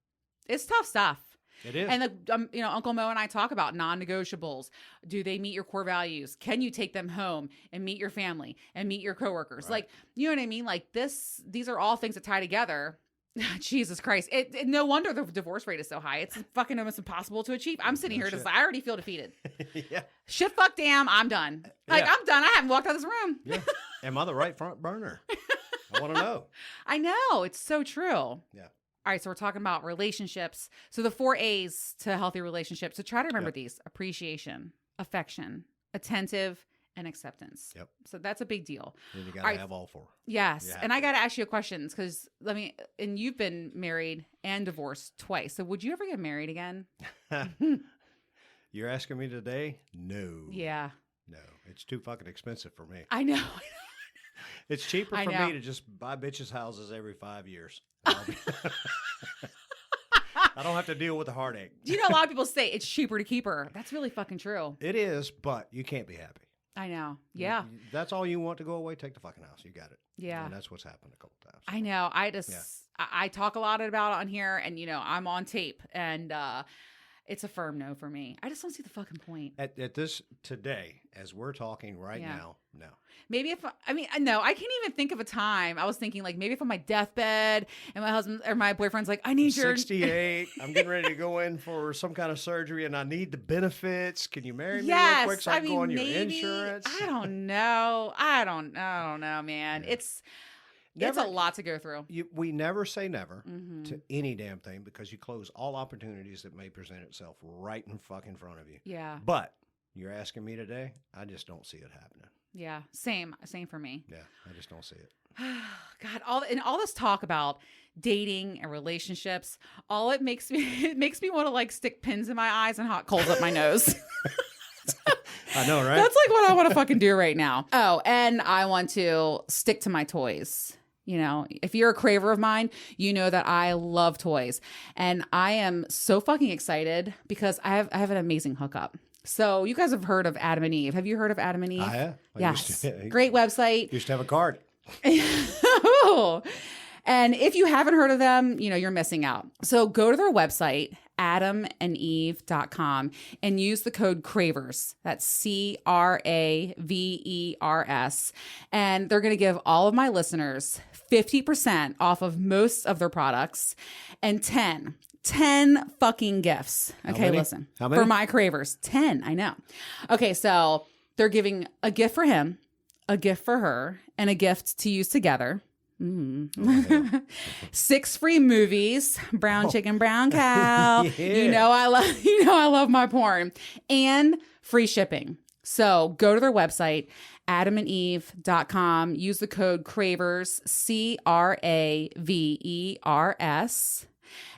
It's tough stuff. It is. And, you know, Uncle Mo and I talk about non-negotiables. Do they meet your core values? Can you take them home and meet your family and meet your coworkers? Right. Like, you know what I mean? Like these are all things that tie together. Jesus Christ. No wonder the divorce rate is so high. It's fucking almost impossible to achieve. I'm sitting here just, I already feel defeated. Yeah. Shit, fuck, damn, I'm done. Like, I'm done. I haven't walked out of this room. Yeah. Am I the right front burner? I want to know. I know. It's so true. Yeah. All right, so we're talking about relationships. So the 4 A's to healthy relationships. So try to remember these: appreciation, affection, attentive, and acceptance. Yep. So that's a big deal. And you got to have all 4. Yes. And I got to ask you a question because and you've been married and divorced twice. So would you ever get married again? You're asking me today? No. Yeah. No, it's too fucking expensive for me. I know. It's cheaper for me to just buy bitches' houses every 5 years. I don't have to deal with the heartache. You know, a lot of people say it's cheaper to keep her. That's really fucking true. It is, but you can't be happy. I know. Yeah. That's all you want to go away, take the fucking house. You got it. Yeah. And that's what's happened a couple times. I know. I talk a lot about it on here, and, you know, I'm on tape, and it's a firm no for me. I just don't see the fucking point. At this, today, as we're talking now, no. Maybe I can't even think of a time. I was thinking, like, maybe if on my deathbed and my husband or my boyfriend's like, I need your 68. I'm getting ready to go in for some kind of surgery and I need the benefits. Can you marry me real quick so I can go on your insurance? I don't know. I don't know, man. Yeah. It's a lot to go through. We never say never to any damn thing because you close all opportunities that may present itself right in fucking front of you. Yeah. But you're asking me today, I just don't see it happening. Yeah. Same for me. Yeah. I just don't see it. God, all this talk about dating and relationships, all it makes me want to like stick pins in my eyes and hot coals up my nose. I know, right? That's like what I want to fucking do right now. Oh, and I want to stick to my toys. You know, if you're a craver of mine, you know that I love toys. And I am so fucking excited because I have an amazing hookup. So you guys have heard of Adam and Eve. Have you heard of Adam and Eve? I have. Yes. Great website. Used to have a card. And if you haven't heard of them, you know, you're missing out. So go to their website, adamandeve.com, and use the code CRAVERS. That's CRAVERS. And they're going to give all of my listeners 50% off of most of their products and 10 fucking gifts. Okay, listen. How many? For my cravers. 10, I know. Okay, so they're giving a gift for him, a gift for her, and a gift to use together. Oh, 6 free movies, brown chicken, brown cow. Yeah. You know I love my porn, and free shipping. So go to their website, adamandeve.com, use the code CRAVERS, CRAVERS,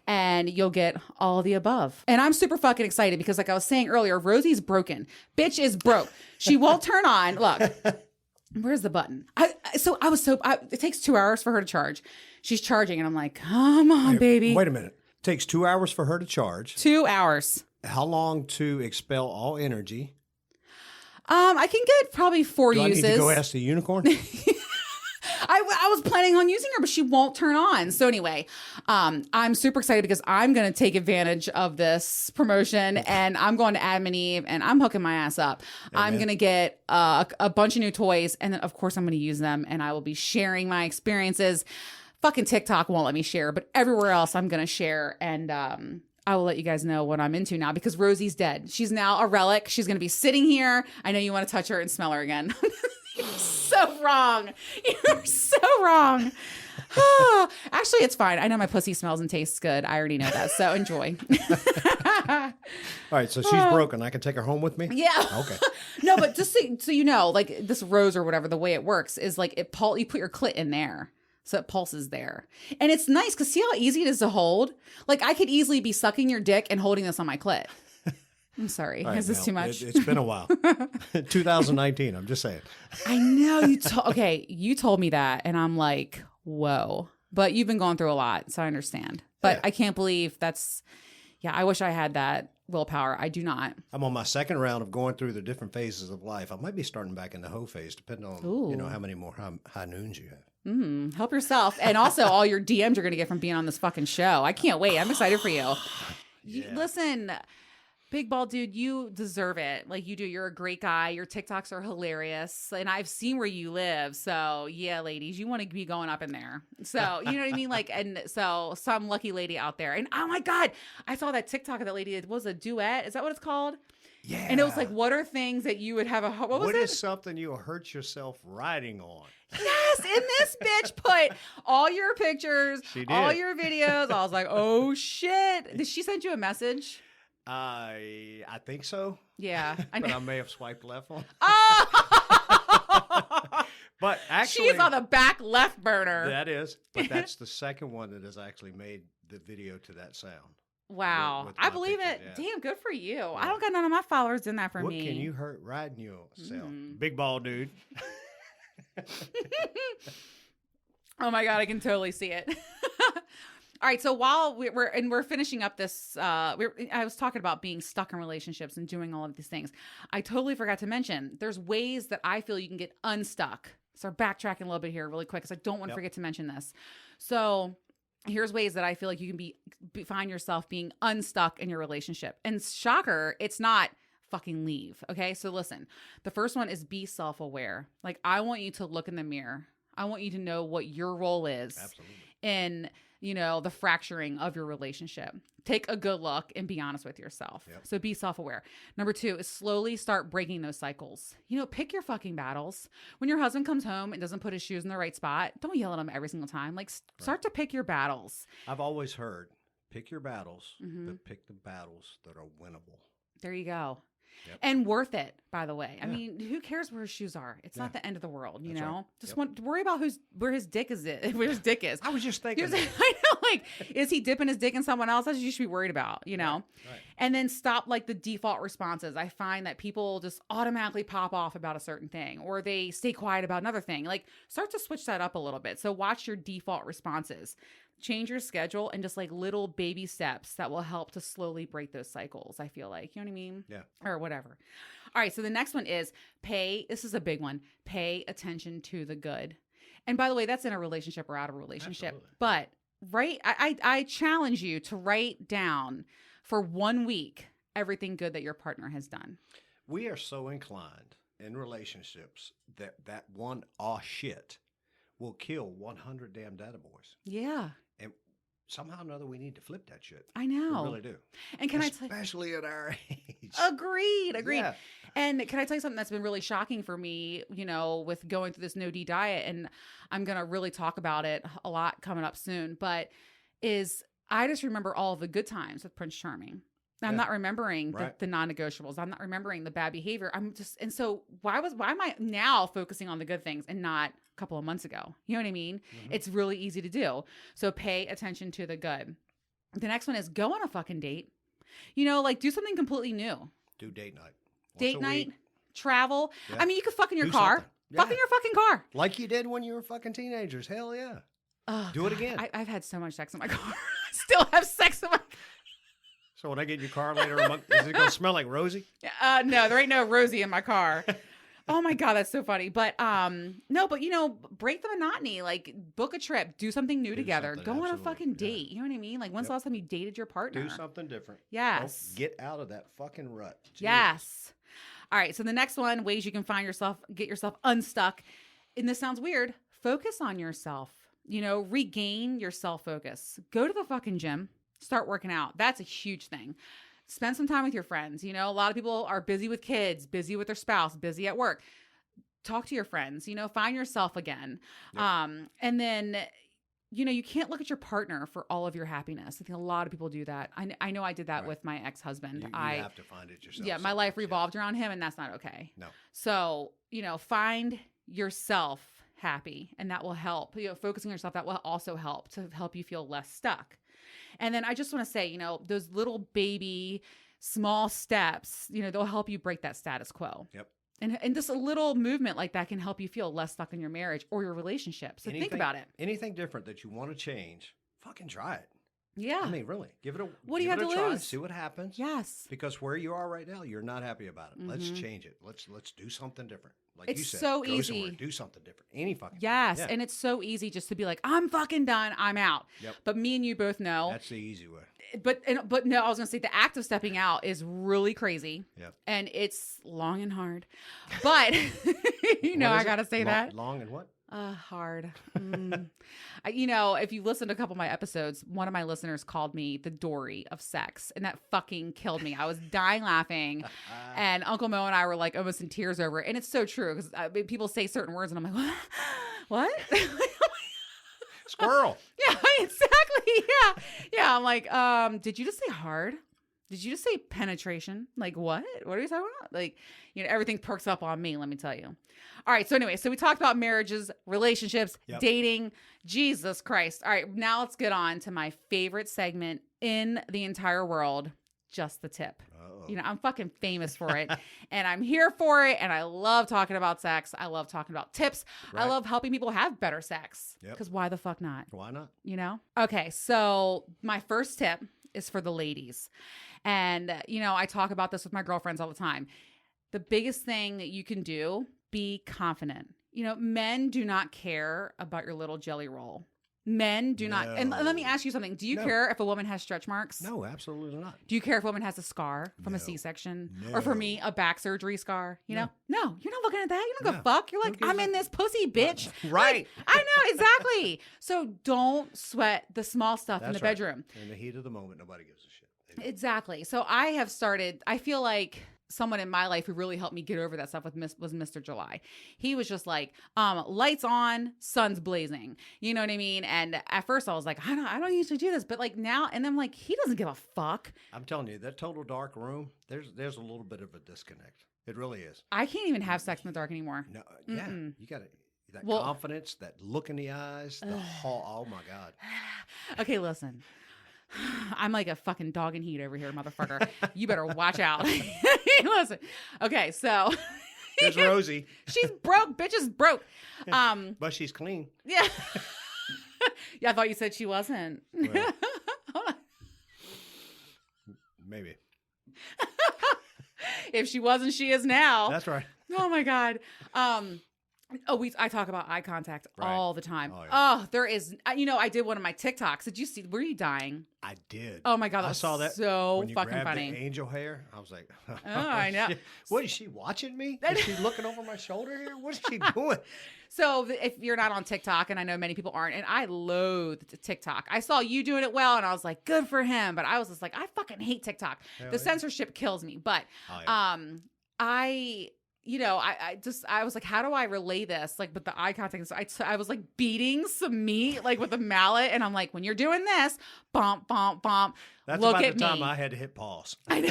and you'll get all the above. And I'm super fucking excited because like I was saying earlier, Rosie's broken. Bitch is broke. She won't turn on. Look. Where's the button? It takes 2 hours for her to charge. She's charging and I'm like, come on, baby. Wait a minute. It takes 2 hours for her to charge. 2 hours. How long to expel all energy? I can get probably 4 uses. I need to go ask the unicorn? I was planning on using her, but she won't turn on. So anyway, I'm super excited because I'm going to take advantage of this promotion and I'm going to Adam and Eve and I'm hooking my ass up. Amen. I'm going to get a bunch of new toys and then of course I'm going to use them and I will be sharing my experiences. Fucking TikTok won't let me share, but everywhere else I'm going to share and I will let you guys know what I'm into now because Rosie's dead. She's now a relic. She's going to be sitting here. I know you want to touch her and smell her again. You're so wrong. You're so wrong. Actually, it's fine. I know my pussy smells and tastes good. I already know that. So enjoy. All right. So she's broken. I can take her home with me? Yeah. Okay. No, but just so you know, like this rose or whatever, the way it works is like you put your clit in there. So it pulses there. And it's nice because see how easy it is to hold? Like I could easily be sucking your dick and holding this on my clit. I'm sorry. Right, is this too much? It's been a while. 2019. I'm just saying. I know you. Okay, you told me that, and I'm like, whoa. But you've been going through a lot, so I understand. But I can't believe that's. Yeah, I wish I had that willpower. I do not. I'm on my second round of going through the different phases of life. I might be starting back in the hoe phase, depending on how many more high noons you have. Help yourself, and also all your DMs you're going to get from being on this fucking show. I can't wait. I'm excited for you. Yeah. Listen. Big bald dude, you deserve it. Like you do. You're a great guy. Your TikToks are hilarious. And I've seen where you live. So yeah, ladies, you want to be going up in there. So you know what I mean? Like, and so some lucky lady out there. And oh my God, I saw that TikTok of that lady. It was a duet. Is that what it's called? Yeah. And it was like, what are things that you would have what is something you'll hurt yourself riding on? Yes, and this bitch put all your pictures, all your videos. I was like, oh shit. Did she send you a message? I think so. Yeah. But I may have swiped left on. Oh! But actually, she's on the back left burner. That is. But that's the second one that has actually made the video to that sound. Wow. I believe picture, it. yeah. Damn, good for you. Yeah. I don't got none of my followers doing that for what me. What can you hurt riding yourself? Big ball dude. Oh my God, I can totally see it. All right, so while we're finishing up this, I was talking about being stuck in relationships and doing all of these things. I totally forgot to mention there's ways that I feel you can get unstuck. So backtracking a little bit here really quick because I don't want to forget to mention this. So here's ways that I feel like you can find yourself being unstuck in your relationship. And shocker, it's not fucking leave. Okay, so listen, the first one is be self-aware. Like I want you to look in the mirror. I want you to know what your role is. Absolutely. In the fracturing of your relationship. Take a good look and be honest with yourself. Yep. So be self-aware. Number 2 is slowly start breaking those cycles. Pick your fucking battles. When your husband comes home and doesn't put his shoes in the right spot, don't yell at him every single time. Like start to pick your battles. I've always heard, pick your battles, but pick the battles that are winnable. There you go. Yep. And worth it, by the way. I Yeah. mean, who cares where his shoes are? It's not the end of the world, you That's know? right. Just Yep. want to worry about where his dick is. Where his dick is. I was just thinking. I know, like, is he dipping his dick in someone else? That's what you should be worried about, you know? Right. And then stop like the default responses. I find that people just automatically pop off about a certain thing, or they stay quiet about another thing. Like, start to switch that up a little bit. So watch your default responses. Change your schedule, and just like little baby steps that will help to slowly break those cycles, I feel like. You know what I mean? Yeah. Or whatever. All right. So the next one is this is a big one. Pay attention to the good. And by the way, that's in a relationship or out of a relationship. Absolutely. But I challenge you to write down for 1 week everything good that your partner has done. We are so inclined in relationships that one shit will kill 100 damn data boys. Yeah. And somehow or another, we need to flip that shit. I know. We really do. And can I tell you? Especially at our age. Agreed. Yeah. And can I tell you something that's been really shocking for me, you know, with going through this no-D diet, and I'm going to really talk about it a lot coming up soon, but I just remember all of the good times with Prince Charming. I'm not remembering the non-negotiables. I'm not remembering the bad behavior. And so why am I now focusing on the good things and not a couple of months ago? You know what I mean? Mm-hmm. It's really easy to do. So pay attention to the good. The next one is go on a fucking date. You know, like do something completely new. Do date night. Date night, travel. Yeah. I mean, you could fuck in your Do car. something. Fuck in your fucking car. Like you did when you were fucking teenagers. Hell yeah. Oh, Do it again. I've had so much sex in my car. I still have sex in my car. So when I get in your car later, is it going to smell like Rosie? No, there ain't no Rosie in my car. Oh my God, that's so funny. But no, but you know, break the monotony. Like book a trip, do something new together. Go on a fucking date. You know what I mean? Like when's the last time you dated your partner? Do something different. Yes. Don't get out of that fucking rut. Jesus. Yes. All right. So the next one, ways you can get yourself unstuck. And this sounds weird. Focus on yourself. You know, regain your self-focus. Go to the fucking gym. Start working out. That's a huge thing. Spend some time with your friends. You know, a lot of people are busy with kids, busy with their spouse, busy at work. Talk to your friends, you know, find yourself again. Yep. And then, you know, you can't look at your partner for all of your happiness. I think a lot of people do that. I know I did that with my ex-husband. You have to find it yourself. Yeah, my life revolved around him, and that's not okay. No. So, you know, find yourself happy, and that will help. You know, focusing on yourself, that will also help to help you feel less stuck. And then I just want to say, you know, those little baby small steps, you know, they'll help you break that status quo. Yep. And just a little movement like that can help you feel less stuck in your marriage or your relationship. So think about it. Anything different that you want to change, fucking try it. Yeah. I mean, really, give it a What do you have to try, lose? see what happens. Yes. Because where you are right now, you're not happy about it. Mm-hmm. Let's change it. Let's do something different. Like it's you said, so go easy. somewhere, do something different. Any fucking yes, thing. Yeah. and it's so easy just to be like, I'm fucking done, I'm out. Yep. But me and you both know That's the easy way. But no, I was gonna say the act of stepping out is really crazy. Yep. And it's long and hard. But you know, I gotta say that. Long and what? Hard. You know, if you listen to a couple of my episodes, one of my listeners called me the Dory of sex, and that fucking killed me. I was dying laughing, and Uncle Mo and I were like almost in tears over it. And it's so true because people say certain words, and I'm like, what? Squirrel. Yeah, exactly. Yeah. I'm like, did you just say hard? Did you just say penetration? Like what? What are you talking about? Like, you know, everything perks up on me, let me tell you. All right. So anyway, so we talked about marriages, relationships, dating. Jesus Christ. All right. Now let's get on to my favorite segment in the entire world, Just the Tip. Uh-oh. You know, I'm fucking famous for it and I'm here for it. And I love talking about sex. I love talking about tips. Right. I love helping people have better sex. Yep. Because why the fuck not? Why not? You know? Okay. So my first tip is for the ladies. And, you know, I talk about this with my girlfriends all the time. The biggest thing that you can do, be confident. You know, men do not care about your little jelly roll. Men do not. And let me ask you something. Do you care if a woman has stretch marks? No, absolutely not. Do you care if a woman has a scar from a C-section? Or for me, a back surgery scar? You know? No, you're not looking at that. You're not gonna fuck. You're like, I'm in this pussy, bitch. Right. Like, I know, exactly. So don't sweat the small stuff in the bedroom. In the heat of the moment, nobody gives a shit. Exactly. So I have started, I feel like someone in my life who really helped me get over that stuff was Mr. July. He was just like, lights on, sun's blazing. You know what I mean? And at first I was like, I don't usually do this, but like now, and I'm like, he doesn't give a fuck. I'm telling you, that total dark room, there's a little bit of a disconnect. It really is. I can't even have sex in the dark anymore. No, yeah, you got that Well- confidence, that look in the eyes, the whole. Oh my God. Okay, listen. I'm like a fucking dog in heat over here, motherfucker. You better watch out. Listen. Okay, so There's Rosie, she's broke. Bitch is broke. but she's clean. Yeah. Yeah, I thought you said she wasn't. Well, maybe. If she wasn't, she is now. That's right. Oh my God. I talk about eye contact Right. all the time. Oh, yeah. Oh, there is, I did one of my TikToks. Did you see, were you dying? I did. Oh my God. That I was saw that so when you fucking grabbed funny. the angel hair. I was like, oh, I know. shit. What is she watching me? Is she looking over my shoulder here? What is she doing? So if you're not on TikTok, and I know many people aren't, and I loathe TikTok. I saw you doing it well, and I was like, good for him. But I was just like, I fucking hate TikTok. Hell The yeah. censorship kills me. But Oh, yeah. I was like, how do I relay this? Like with the eye contact. So I was like beating some meat, like with a mallet. And I'm like, when you're doing this, bump, bump, bump. That's look about at the time me. I had to hit pause. I know.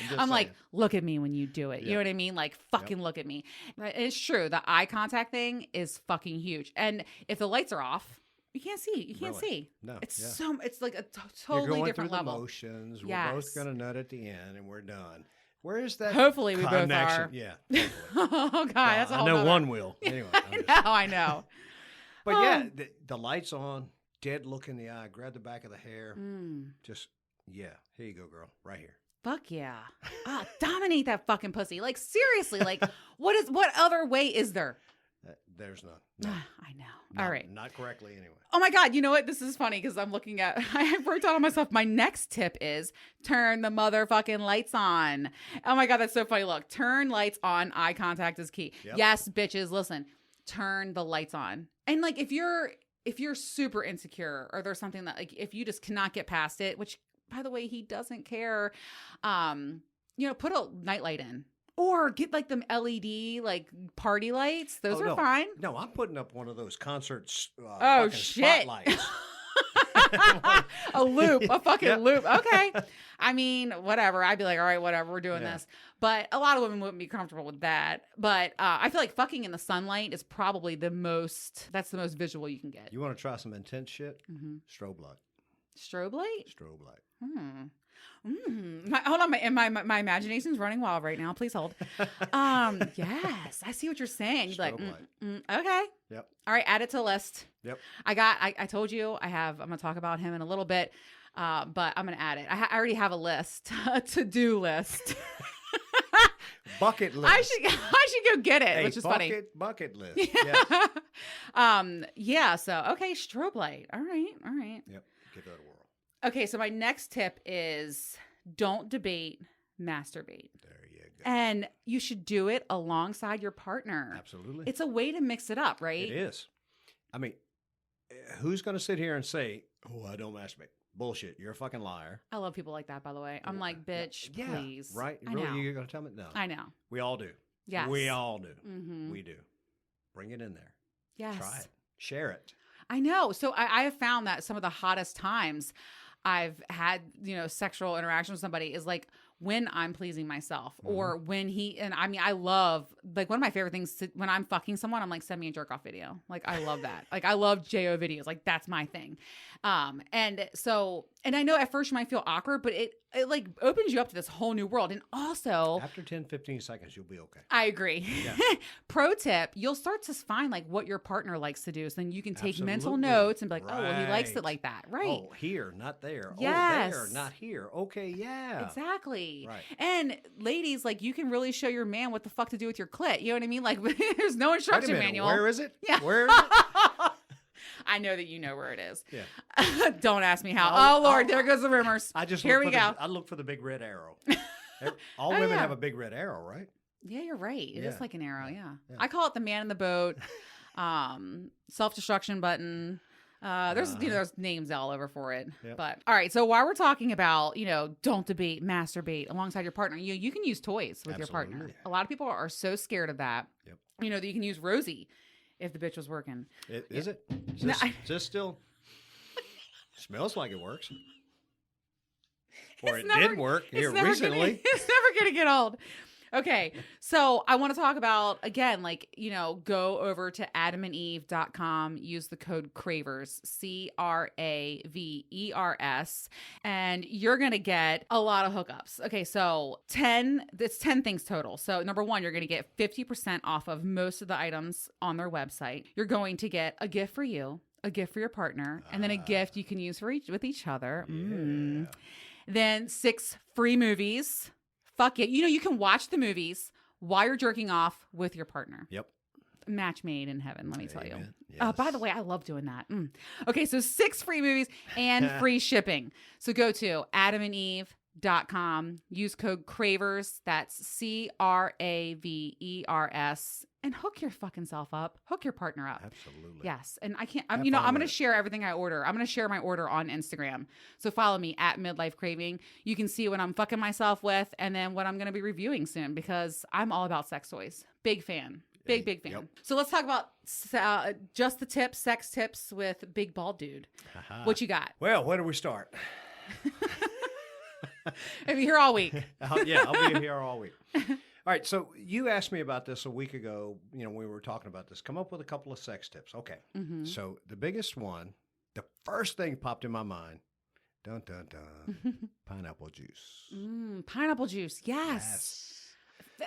just I'm like, saying. look at me when you do it. You Yep. know what I mean? Like, fucking look at me. But it's true. The eye contact thing is fucking huge. And if the lights are off, you can't see. You can't Really? see. No, It's yeah. it's like a You're totally going different through level. the motions. We're Yes. both gonna nut at the end, and we're done. Where is that? Hopefully we both connection? are. Yeah. Totally. Oh God, that's a I whole know nother- one will. Anyway, I know. but Oh. yeah, the lights on, dead look in the eye, grab the back of the hair, just here you go, girl, right here. Fuck yeah. Dominate that fucking pussy. Like seriously, like what other way is there? There's none. No, I know. not, All right. not correctly anyway. Oh my God, you know what? This is funny because I'm looking at, I have worked out on myself. My next tip is turn the motherfucking lights on. Oh my God, that's so funny. Look, turn lights on. Eye contact is key. Yep. Yes, bitches, listen, turn the lights on. And like, if you're super insecure or there's something that like, if you just cannot get past it, which by the way, he doesn't care, put a nightlight in. Or get like them LED like party lights. Those are no. fine. No, I'm putting up one of those concerts. Oh, fucking shit. Spotlights. A loop, a fucking Yep. loop. Okay. I mean, whatever. I'd be like, all right, whatever. We're doing Yeah. this. But a lot of women wouldn't be comfortable with that. But I feel like fucking in the sunlight is probably that's the most visual you can get. You want to try some intense shit? Mm-hmm. Strobe light. Strobe light? Strobe light. Hold on. My imagination's running wild right now. Please hold. Yes. I see what you're saying. You're like, Strobe okay. Yep. All right. Add it to the list. Yep. I told you I'm going to talk about him in a little bit. But I'm going to add it. I already have a list, a to-do list. Bucket list. I should go get it, which is funny. Bucket list. Yes. Yeah. So, okay. Strobe light. All right. Yep. Give that a whirl. Okay. So my next tip is don't debate, masturbate. There you go. And you should do it alongside your partner. Absolutely. It's a way to mix it up, right? It is. I mean, who's going to sit here and say, "Oh, I don't masturbate"? Bullshit. You're a fucking liar. I love people like that, by the way. I'm like, bitch, Yeah. please. Right? I Really? know. You're going to tell me? No. I know. We all do. Yes. We all do. Mm-hmm. We do. Bring it in there. Yes. Try it. Share it. I know. So I have found that some of the hottest times I've had, sexual interaction with somebody is like when I'm pleasing myself or when I love, like one of my favorite things when I'm fucking someone, I'm like, send me a jerk off video. Like, I love that. Like, I love JO videos. Like, that's my thing. And I know at first you might feel awkward, but it like opens you up to this whole new world. And also After 10, 15 seconds, you'll be okay. I agree. Yeah. Pro tip, you'll start to find like what your partner likes to do. So then you can take mental Absolutely. notes and be like, oh, well, he likes it Right. like that. Right. Oh, here, not there. Yes. Oh, there, not here. Okay, yeah. Exactly. Right. And ladies, like you can really show your man what the fuck to do with your clit. You know what I mean? Like there's no Wait a instruction minute. manual. Where is it? Yeah. Where is it? I know that you know where it is. Yeah. Don't ask me how. I'll- Lord, I'll- there goes the rumors. I just Here look we for go. I look for the big red arrow. All Oh, women yeah. have a big red arrow, right? Yeah, you're right. It is Yeah. like an arrow. Yeah. Yeah. I call it the man in the boat, self-destruction button. There's names all over for it. Yep. But all right. So while we're talking about, don't debate, masturbate alongside your partner, you can use toys with your partner. Absolutely. A lot of people are so scared of that. Yep. That you can use Rosie if the bitch was working. Is it? Is No, this still smells like it works? Or It's it never- did work it's here never recently. It's never going to get old. Okay. So I want to talk about, again, go over to adamandeve.com, use the code CRAVERS, CRAVERS, and you're going to get a lot of hookups. Okay. So it's 10 things total. So number one, you're going to get 50% off of most of the items on their website. You're going to get a gift for you, a gift for your partner, and then a gift you can use with each other. Yeah. Then 6 free movies. Fuck it. You can watch the movies while you're jerking off with your partner. Yep. Match made in heaven, let me tell you. Amen. By Yes. the way, I love doing that. Okay, so 6 free movies and free shipping. So go to adamandeve.com, use code CRAVERS, that's CRAVERS, and hook your fucking self up. Hook your partner up. Absolutely. Yes. And I can't, Have I'm fun going with to it. share everything I order. I'm going to share my order on Instagram. So follow me at Midlife Craving. You can see what I'm fucking myself with and then what I'm going to be reviewing soon because I'm all about sex toys. Big fan. Big fan. Yep. So let's talk about just the tips, sex tips with Big Bald Dude. What you got? Well, where do we start? I'll be here all week. I'll be here all week. All right, so you asked me about this a week ago, when we were talking about this. Come up with a couple of sex tips. Okay. Mm-hmm. So the biggest one, the first thing popped in my mind, dun, dun, dun, pineapple juice. Pineapple juice. Yes.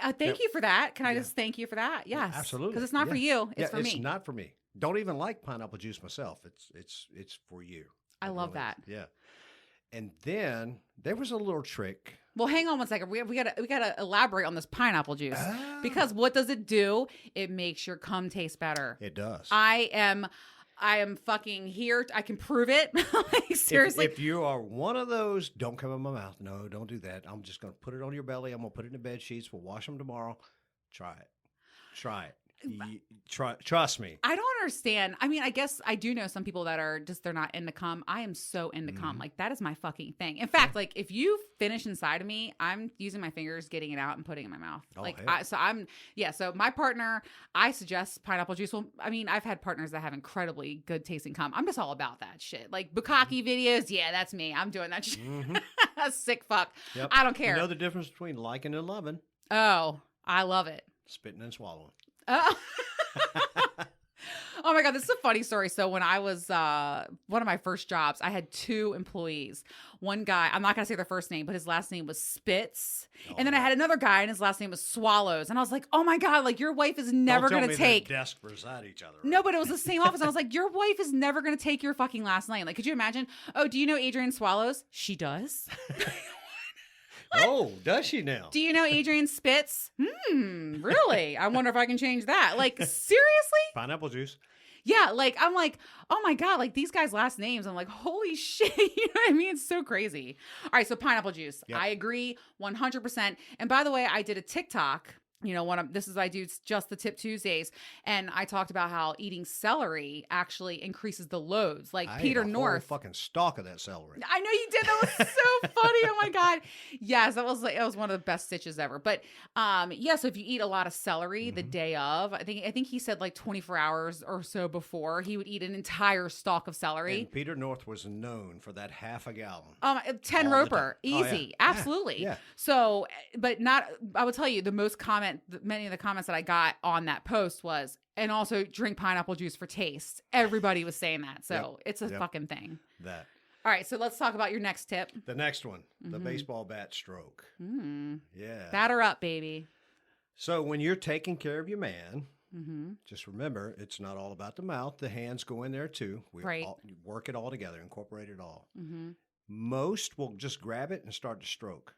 Thank Yep. you for that. Can I Yeah. just thank you for that? Yes. Absolutely. Because it's not for Yeah. you. It's for me. It's not for me. Don't even like pineapple juice myself. It's for you. I It love really that. is. Yeah. And then there was a little trick. Well, hang on one second. We gotta elaborate on this pineapple juice because what does it do? It makes your cum taste better. It does. I am fucking here. I can prove it. Like, seriously. If you are one of those, don't come in my mouth. No, don't do that. I'm just going to put it on your belly. I'm going to put it in the bed sheets. We'll wash them tomorrow. Try it. Trust me. I don't understand. I mean, I guess I do know some people that are just, they're not into cum. I am so into cum. Like, that is my fucking thing. In fact, like, if you finish inside of me, I'm using my fingers, getting it out and putting it in my mouth. Oh, Like, hell. so my partner, I suggest pineapple juice. Well, I mean, I've had partners that have incredibly good tasting cum. I'm just all about that shit. Like, bukkake videos. Yeah, that's me. I'm doing that shit. Sick fuck. Yep. I don't care. You know the difference between liking and loving? Oh, I love it. Spitting and swallowing. Oh. Oh my God, this is a funny story. So when I was one of my first jobs, I had 2 employees. One guy, I'm not going to say their first name, but his last name was Spitz. And then I had another guy and his last name was Swallows. And I was like, oh my God, like your wife is never going to take. They're desks beside each other. No, but it was the same office. I was like, your wife is never going to take your fucking last name. Like, could you imagine? Oh, do you know Adrienne Swallows? She does. Oh, does she now? Do you know Adrienne Spitz? Really? I wonder if I can change that. Like, seriously? Pineapple juice. Yeah, like, I'm like, oh my God, like these guys' last names. I'm like, holy shit. You know what I mean? It's so crazy. All right, so pineapple juice. Yep. I agree 100%. And by the way, I did a TikTok. I do just the Tip Tuesdays. And I talked about how eating celery actually increases the loads. Like I Peter ate a North. whole fucking stalk of that celery. I know you did. That was so funny. Oh my God. Yes, that was one of the best stitches ever. But so if you eat a lot of celery the day of, I think he said like 24 hours or so before, he would eat an entire stalk of celery. And Peter North was known for that half a gallon. 10 All the roper, time. Oh, yeah. easy, absolutely. Yeah. So, but not. I will tell you, many of the comments that I got on that post was, and also drink pineapple juice for taste. Everybody was saying that, so it's a fucking thing. That. All right, so let's talk about your next tip. The next one, the baseball bat stroke. Yeah. Batter up, baby. So when you're taking care of your man, just remember, it's not all about the mouth. The hands go in there too. We Right. work it all together, incorporate it all. Most will just grab it and start to stroke.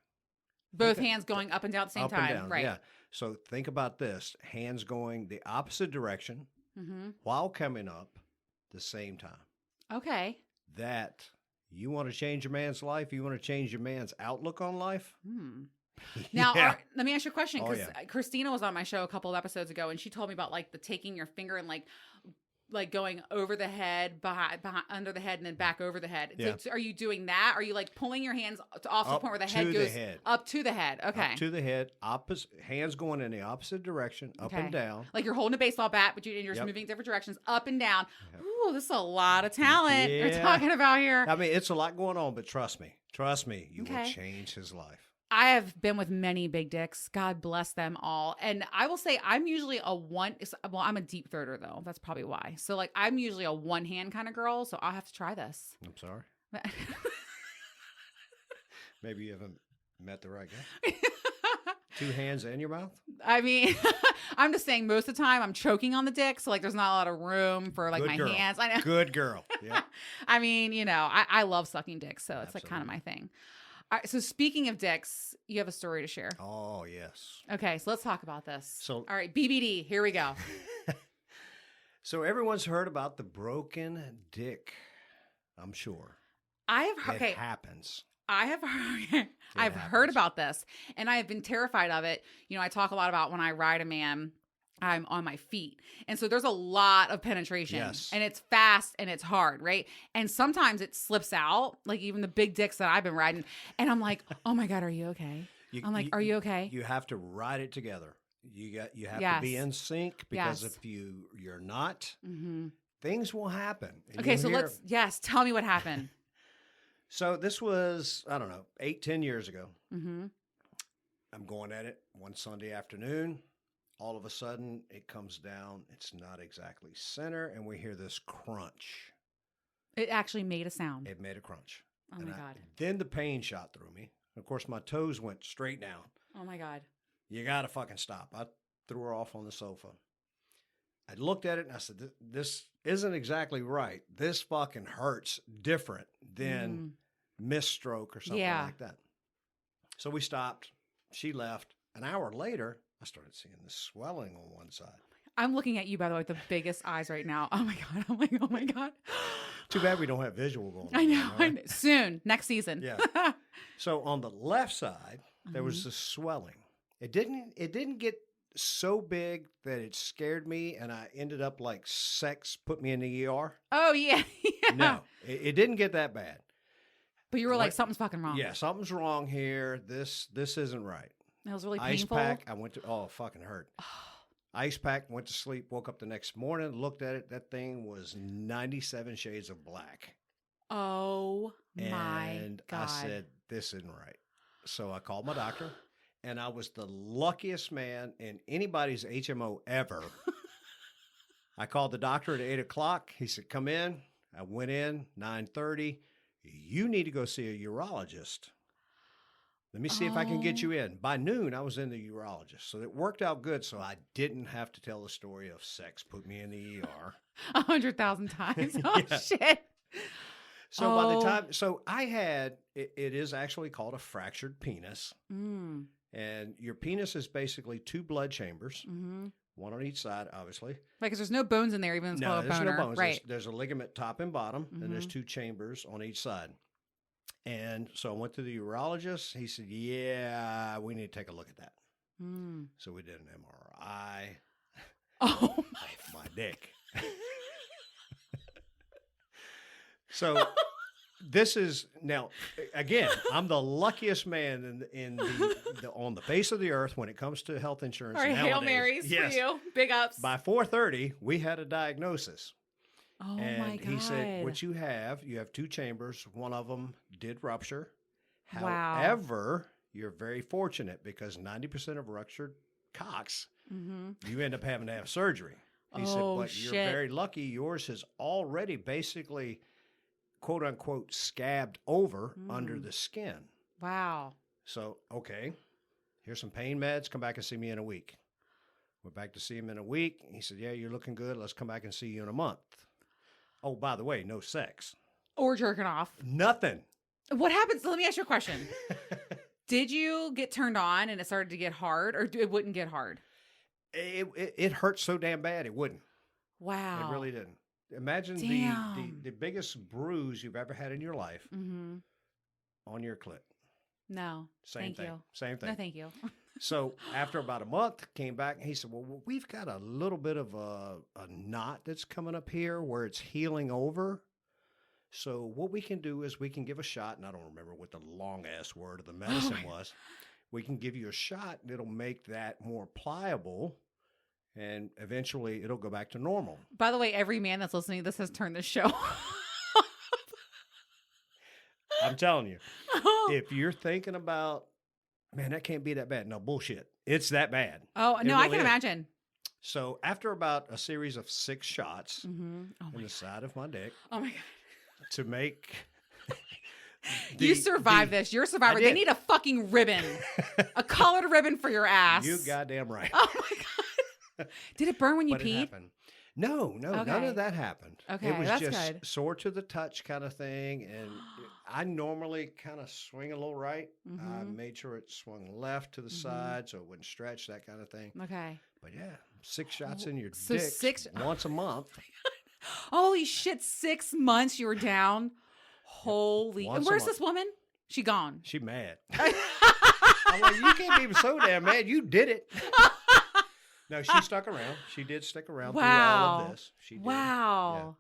Both hands going up and down at the same Up time. and down, Right. yeah. So think about this: hands going the opposite direction while coming up the same time. Okay. That you want to change your man's life. You want to change your man's outlook on life. Now, Yeah. let me ask you a question, Oh, because yeah. Christina was on my show a couple of episodes ago, and she told me about like the taking your finger and like like going over the head, behind, under the head, and then back over the head. Yeah. So are you doing that? Are you like pulling your hands off to the Up point where the to head the goes head. up to the head? Okay. Up to the head, opposite hands going in the opposite direction, up Okay. and down. Like you're holding a baseball bat, but you're just Yep. moving different directions, up and down. Yep. Ooh, this is a lot of talent you're Yeah. talking about here. I mean, it's a lot going on, but trust me, you will Okay. change his life. I have been with many big dicks. God bless them all. And I will say I'm usually I'm a deep thirder though. That's probably why. So like I'm usually a one hand kind of girl. So I'll have to try this. I'm sorry. Maybe you haven't met the right guy. 2 hands in your mouth? I mean, I'm just saying most of the time I'm choking on the dick. So like there's not a lot of room for like Good my girl. hands. I know. Good girl. Yeah. I mean, I love sucking dicks. So it's like kind of my thing. All right, so speaking of dicks, you have a story to share. Oh, yes. Okay, so let's talk about this. So- all right, BBD, here we go. So everyone's heard about the broken dick, I'm sure. I have heard. It Okay, happens. I have heard. I've heard about this, and I have been terrified of it. I talk a lot about when I ride a man, I'm on my feet. And so there's a lot of penetration. Yes. And it's fast and it's hard, right? And sometimes it slips out, like even the big dicks that I've been riding. And I'm like, oh my God, are you okay? I'm like, are you okay? You have to ride it together. You have Yes. to be in sync, because Yes. if you're not, Mm-hmm. things will happen. And Okay, you'll so hear- tell me what happened. So this was, I don't know, 8-10 years ago. Mm-hmm. I'm going at it one Sunday afternoon. All of a sudden, it comes down. It's not exactly center, and we hear this crunch. It actually made a sound. It made a crunch. Oh my God. Then the pain shot through me. Of course, my toes went straight down. Oh my God. You got to fucking stop. I threw her off on the sofa. I looked at it and I said, this isn't exactly right. This fucking hurts different than missed stroke or something like that. So we stopped. She left. An hour later, I started seeing this swelling on one side. I'm looking at you, by the way, with the biggest eyes right now. Oh my God. I'm like, oh my God. Too bad we don't have visual going on. I know. right? I know. Soon, next season. Yeah. So on the left side, there was this swelling. It didn't get so big that it scared me, and I ended up like sex put me in the ER. Oh, yeah. Yeah. No, it didn't get that bad. But you were like, something's fucking wrong. Yeah, something's wrong here. This isn't right. It was really Ice painful. pack. I went to. Oh, it fucking hurt. Ice pack. Went to sleep. Woke up the next morning. Looked at it. That thing was 97 shades of black. Oh my And God. I said, this isn't right. So I called my doctor, and I was the luckiest man in anybody's HMO ever. I called the doctor at 8 o'clock. He said, come in. I went in, 9:30. You need to go see a urologist. Let me see if I can get you in. By noon, I was in the urologist. So it worked out good. So I didn't have to tell the story of sex put me in the ER. 100,000 times. Oh, Yeah. shit. So by the time, so I had, it is actually called a fractured penis. Mm. And your penis is basically 2 blood chambers, Mm-hmm. one on each side, obviously. Like, 'cause there's no bones in there, even though it's No, called a there's boner. no bones. Right. There's a ligament top and bottom, and there's Mhm. 2 chambers on each side. And so I went to the urologist. He said, yeah, we need to take a look at that. Mm. So we did an MRI Oh, of my dick. So this is now, again, I'm the luckiest man on the face of the earth when it comes to health insurance. all right. nowadays. Hail Marys Yes. for you. Big ups. By 4:30, we had a diagnosis. Oh And my God. he said, what you have 2 chambers. One of them did rupture. Wow. However, you're very fortunate because 90% of ruptured cocks, Mm-hmm. you end up having to have surgery. He said, Oh, but you're shit. very lucky. Yours has already basically, quote unquote, scabbed over under the skin. Wow. So, okay, here's some pain meds. Come back and see me in a week. Went back to see him in a week. He said, yeah, you're looking good. Let's come back and see you in a month. Oh, by the way, no sex. Or jerking off. Nothing. What happens? Let me ask you a question. Did you get turned on and it started to get hard, or it wouldn't get hard? It hurt so damn bad it wouldn't. Wow. It really didn't. Imagine Damn. the biggest bruise you've ever had in your life Mm-hmm. on your clit. No. Same Thank thing. you. Same thing. No, thank you. So after about a month, came back and he said, well, we've got a little bit of a knot that's coming up here where it's healing over. So what we can do is we can give a shot, and I don't remember what the long ass word of the medicine was. We can give you a shot and it'll make that more pliable, and eventually it'll go back to normal. By the way, every man that's listening to this has turned this show. I'm telling you, if you're thinking about, man, that can't be that bad. No, bullshit. It's that bad. Oh, no, really I can is. imagine. So after about a series of 6 shots Oh in the side of my dick Oh my God. to make... You survived this. You're a survivor. I They did. need a fucking ribbon. A colored ribbon for your ass. You goddamn right. Oh my God. Did it burn when you But it peed? happened. No, none Okay. of that happened. Okay, it was that's just good. sore to the touch kind of thing. And I normally kind of swing a little right. I made sure it swung left to the side so it wouldn't stretch, that kind of thing. Okay. But yeah, 6 shots in your So dick 6 once a month. Holy shit, 6 months you were down. Holy. Once And a where's month. this woman? She gone. She mad. I'm like, you can't be so damn mad. You did it. No, she stuck around. She did stick around through all of this. She did. Wow.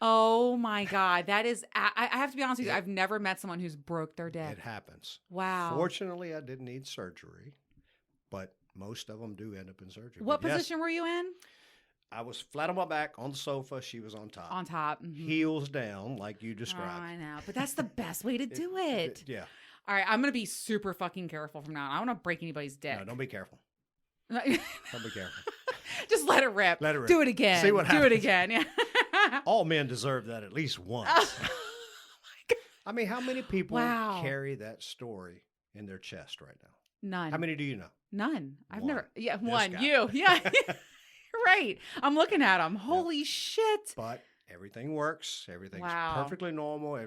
Oh my God. That is, I have to be honest with you. I've never met someone who's broke their Yeah, dick. it happens. Wow. Fortunately, I didn't need surgery, but most of them do end up in surgery. What But yes, position were you in? I was flat on my back on the sofa. She was on top. On top. Mhm. Heels down, like you Oh, described. I know. But that's the best way to do it. Yeah. All right. I'm going to be super fucking careful from now on. I don't want to break anybody's dick. No, don't be careful. Don't be careful. Just let it rip. Let it rip. Do it again. See what Do it happens. again. Yeah. All men deserve that at least once. Oh my God. I mean, how many people Wow. carry that story in their chest right now? None. How many do you know? None. I've One. never. Yeah, This one. guy. You. Yeah. Right. I'm looking at him. Holy shit. But everything works. Everything's Wow. perfectly normal.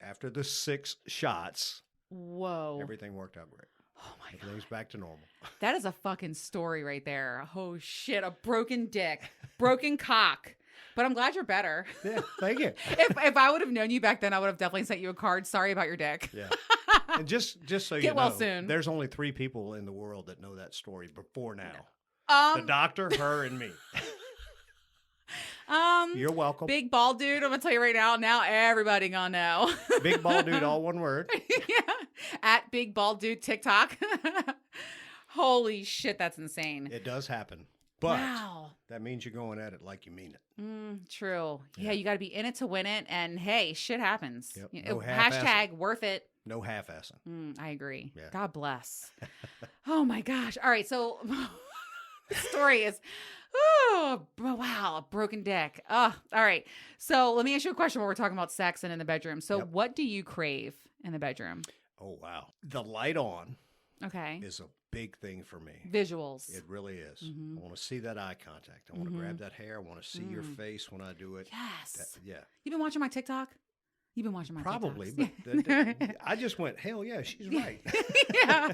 After the 6 shots, Whoa. everything worked out great. Oh my God. Everything's back to normal. That is a fucking story right there. Oh shit. A broken dick, broken cock. But I'm glad you're better. Yeah, thank you. If I would have known you back then, I would have definitely sent you a card. Sorry about your dick. Yeah. And just so you Get know, well soon. there's only 3 people in the world that know that story before now. The Um, doctor, her, and me. You're welcome. Big bald dude. I'm gonna tell you right now. Now everybody gonna know. Big bald dude, all one word. Yeah. At Big Bald Dude TikTok. Holy shit, that's insane. It does happen. But Wow. that means you're going at it like you mean it. True. Yeah, Yeah. you got to be in it to win it. And hey, shit happens. Yep. You No know, half-assing. hashtag worth it. No half-assing. I agree. Yeah. God bless. Oh my gosh. All right. So the story is, oh, wow, a broken dick. Oh, all right. So let me ask you a question when we're talking about sex and in the bedroom. So Yep. what do you crave in the bedroom? Oh, wow. The light on Okay. is a big thing for me. Visuals. It really is. Mhm. I want to see that eye contact. I want to grab that hair. I want to see your face when I do it. Yes. Yeah. You've been watching my TikTok? You've been watching my Probably, TikToks. but I just went, hell yeah, she's right. Yeah.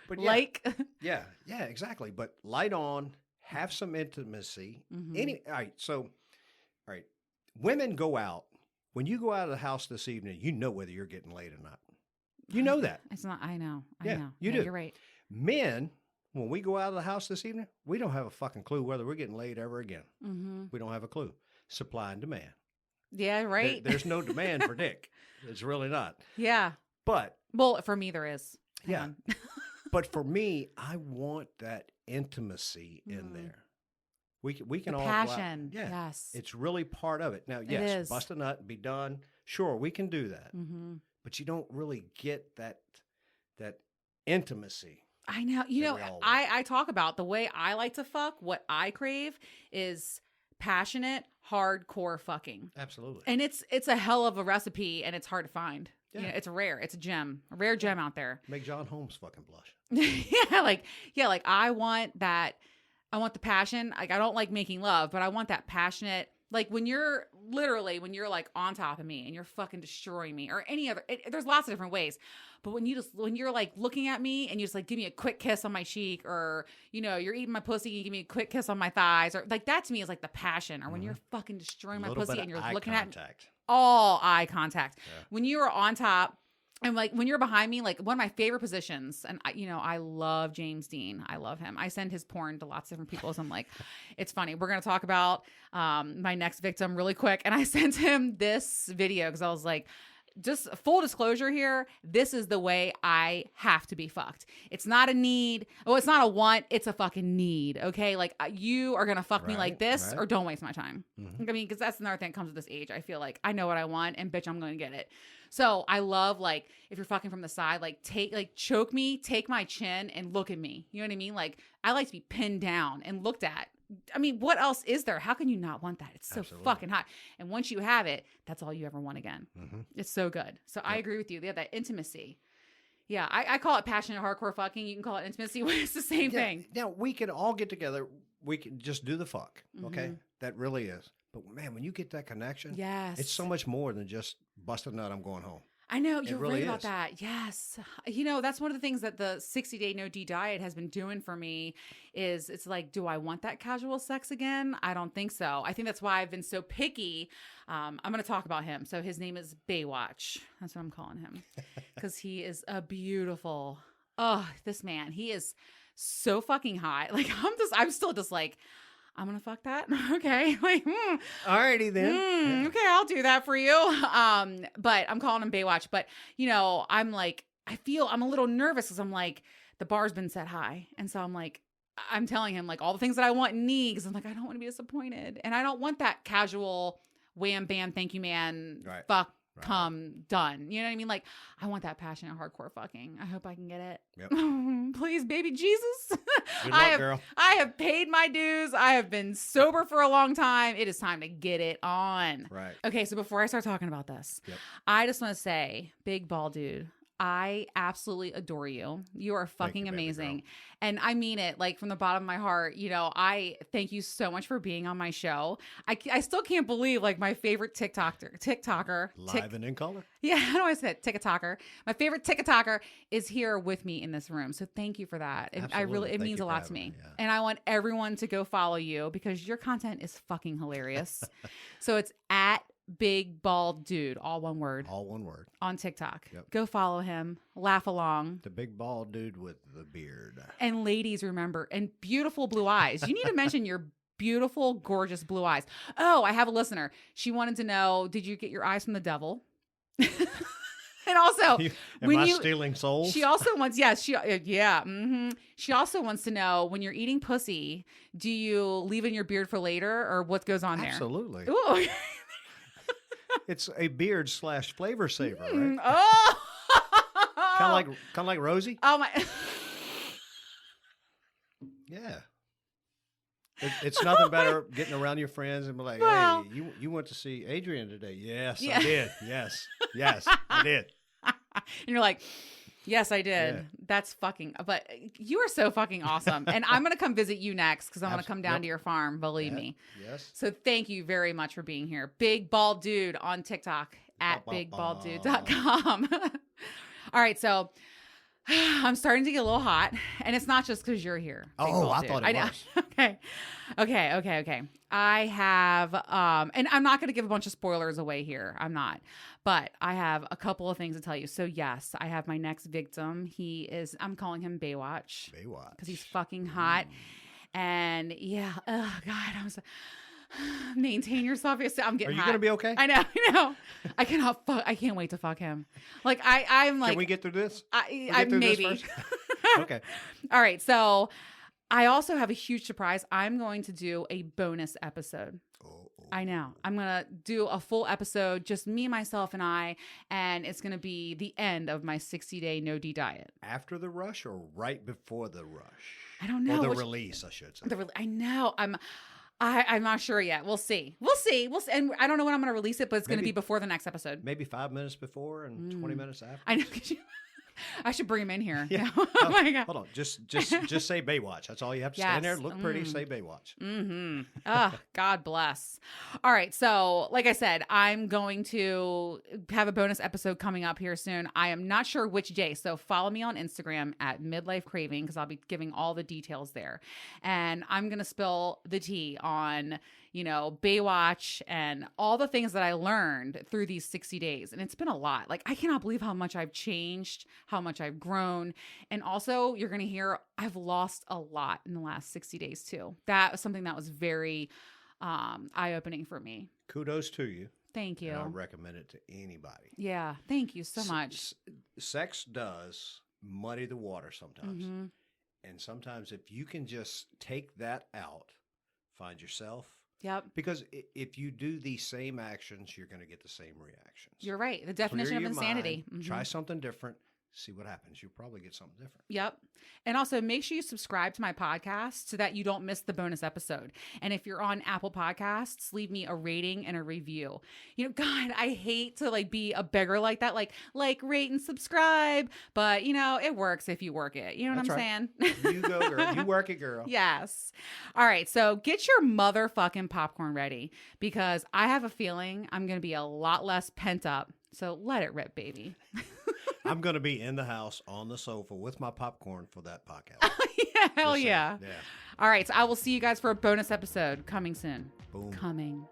But yeah, Like, yeah, exactly. But light on, have some intimacy. Mm-hmm. All right. Women go out. When you go out of the house this evening, you know whether you're getting laid or not. You know that. it's not, I know. I Yeah, know. you Yeah, do. You're right. Men, when we go out of the house this evening, we don't have a fucking clue whether we're getting laid ever again. Mm-hmm. We don't have a clue. Supply and demand. Yeah, right. There's no demand for dick. It's really not. Yeah. But Well, for me, there is. Hang yeah. on. But for me, I want that intimacy in there. We can The all go out- passion. Yeah, Yes. it's really part of it. Now, It yes, is. bust a nut and be done. Sure, we can do that, Mm-hmm. but you don't really get that intimacy. I know. You that know, we all want. I talk about the way I like to fuck. What I crave is passionate, hardcore fucking. Absolutely. And it's a hell of a recipe, and it's hard to find. Yeah. You know, it's rare. It's a gem, a rare gem out there. Make John Holmes fucking blush. like I want that. I want the passion. Like I don't like making love, but I want that passionate. Like when you're like on top of me and you're fucking destroying me, or any other. There's lots of different ways, but when you're like looking at me and you just like give me a quick kiss on my cheek, or you're eating my pussy, and you give me a quick kiss on my thighs, or like that to me is like the passion. Or when you're fucking destroying my Little pussy bit and of you're eye looking at me. contact. All eye contact. Yeah. When you are on top And like when you're behind me, like one of my favorite positions, and I love James Dean. I love him. I send his porn to lots of different people. So I'm like, it's funny. We're going to talk about my next victim really quick. And I sent him this video because I was like, just full disclosure here, this is the way I have to be fucked. It's not a need. Oh, it's not a want. It's a fucking need. Okay. Like you are going to fuck me like this or don't waste my time. Mm-hmm. I mean, because that's another thing that comes with this age. I feel like I know what I want and bitch, I'm going to get it. So I love like if you're fucking from the side, like choke me, take my chin and look at me. You know what I mean? Like I like to be pinned down and looked at. I mean, what else is there? How can you not want that? It's so fucking hot. And once you have it, that's all you ever want again. Mm-hmm. It's so good. So I agree with you. They have that intimacy. Yeah, I call it passionate hardcore fucking. You can call it intimacy. It's the same thing. Now, we can all get together. We can just do the fuck. Okay? Mm-hmm. That really is. But man, when you get that connection, it's so much more than just busting nut, I'm going home. I know, you're really right about that. Yes. That's one of the things that the 60-day no-D diet has been doing for me is it's like, do I want that casual sex again? I don't think so. I think that's why I've been so picky. I'm going to talk about him. So his name is Baywatch. That's what I'm calling him because he is a beautiful, this man, he is so fucking hot. Like I'm still just like, I'm going to fuck that. Okay. Like, alrighty then. Okay. I'll do that for you. But I'm calling him Baywatch, but I'm like, I'm a little nervous because I'm like, the bar's been set high. And so I'm like, I'm telling him like all the things that I want and need. Cause I'm like, I don't want to be disappointed. And I don't want that casual wham, bam, thank you, man. Fuck. Come done. You know what I mean? Like I want that passionate hardcore fucking. I hope I can get it. Yep. Please, baby Jesus. Good luck, girl. I have paid my dues. I have been sober for a long time. It is time to get it on. Right. Okay, so before I start talking about this, I just want to say, big ball dude, I absolutely adore you. You are fucking amazing. And I mean it like from the bottom of my heart. I thank you so much for being on my show. I still can't believe like my favorite TikToker. Live and in color? Yeah, I know I said TikToker. My favorite TikToker is here with me in this room. So thank you for that. It means a lot to me. Yeah. And I want everyone to go follow you because your content is fucking hilarious. So it's at Big Bald Dude, all one word. All one word. On TikTok. Yep. Go follow him. Laugh along. The big bald dude with the beard. And ladies, remember, and beautiful blue eyes. You need to mention your beautiful, gorgeous blue eyes. Oh, I have a listener. She wanted to know, did you get your eyes from the devil? And also, am I stealing souls? She also wants, She also wants to know when you're eating pussy, do you leave in your beard for later or what goes on there? Absolutely. Ooh. It's a beard / flavor saver, right? Oh, kind of like Rosie. Oh my! Yeah, it's nothing better getting around your friends and be like, "Hey, you went to see Adrian today?" Yes, I did. Yes, I did. And you're like, yes, I did. Yeah. That's fucking. But you are so fucking awesome, and I'm gonna come visit you next because I'm gonna come down to your farm. Believe me. Yes. So thank you very much for being here, Big Bald Dude on TikTok at bigbalddude.com. All right, so I'm starting to get a little hot, and it's not just because you're here. Oh, I thought it was. Okay. I have, and I'm not going to give a bunch of spoilers away here. I'm not, but I have a couple of things to tell you. So yes, I have my next victim. I'm calling him Baywatch. Because he's fucking hot. And yeah, oh God, maintain yourself. I'm getting hot. Are you going to be okay? I know. I can't wait to fuck him. Like I'm like. Can we get through this? Maybe. Okay. All right. So I also have a huge surprise. I'm going to do a bonus episode. I know. I'm going to do a full episode, just me, myself, and I, and it's going to be the end of my 60-day no-D diet. After the rush or right before the rush? I don't know. Or the release, I should say. I know. I'm not sure yet. We'll see. And I don't know when I'm going to release it, but it's going to be before the next episode. Maybe 5 minutes before and 20 minutes after. I know. I should bring him in here. Yeah. Oh my God. Hold on. Just say Baywatch. That's all you have to stand there, look pretty, say Baywatch. God bless. All right. So, like I said, I'm going to have a bonus episode coming up here soon. I am not sure which day. So follow me on Instagram at Midlife Craving because I'll be giving all the details there. And I'm going to spill the tea on, Baywatch and all the things that I learned through these 60 days. And it's been a lot. Like, I cannot believe how much I've changed, how much I've grown. And also, you're going to hear I've lost a lot in the last 60 days, too. That was something that was very eye-opening for me. Kudos to you. Thank you. And I recommend it to anybody. Yeah. Thank you so much. Sex does muddy the water sometimes. Mm-hmm. And sometimes if you can just take that out, find yourself. Yep. Because if you do these same actions, you're going to get the same reactions. You're right. The definition of insanity. Mind, try something different. See what happens. You'll probably get something different. Yep. And also make sure you subscribe to my podcast so that you don't miss the bonus episode. And if you're on Apple Podcasts, leave me a rating and a review. God, I hate to be a beggar like that. Like, rate and subscribe. But, it works if you work it. You know what I'm saying? You go, girl. You work it, girl. Yes. All right. So get your motherfucking popcorn ready because I have a feeling I'm going to be a lot less pent up. So let it rip, baby. I'm going to be in the house on the sofa with my popcorn for that podcast. Yeah, hell yeah. Yeah. All right. So I will see you guys for a bonus episode coming soon. Boom. Coming.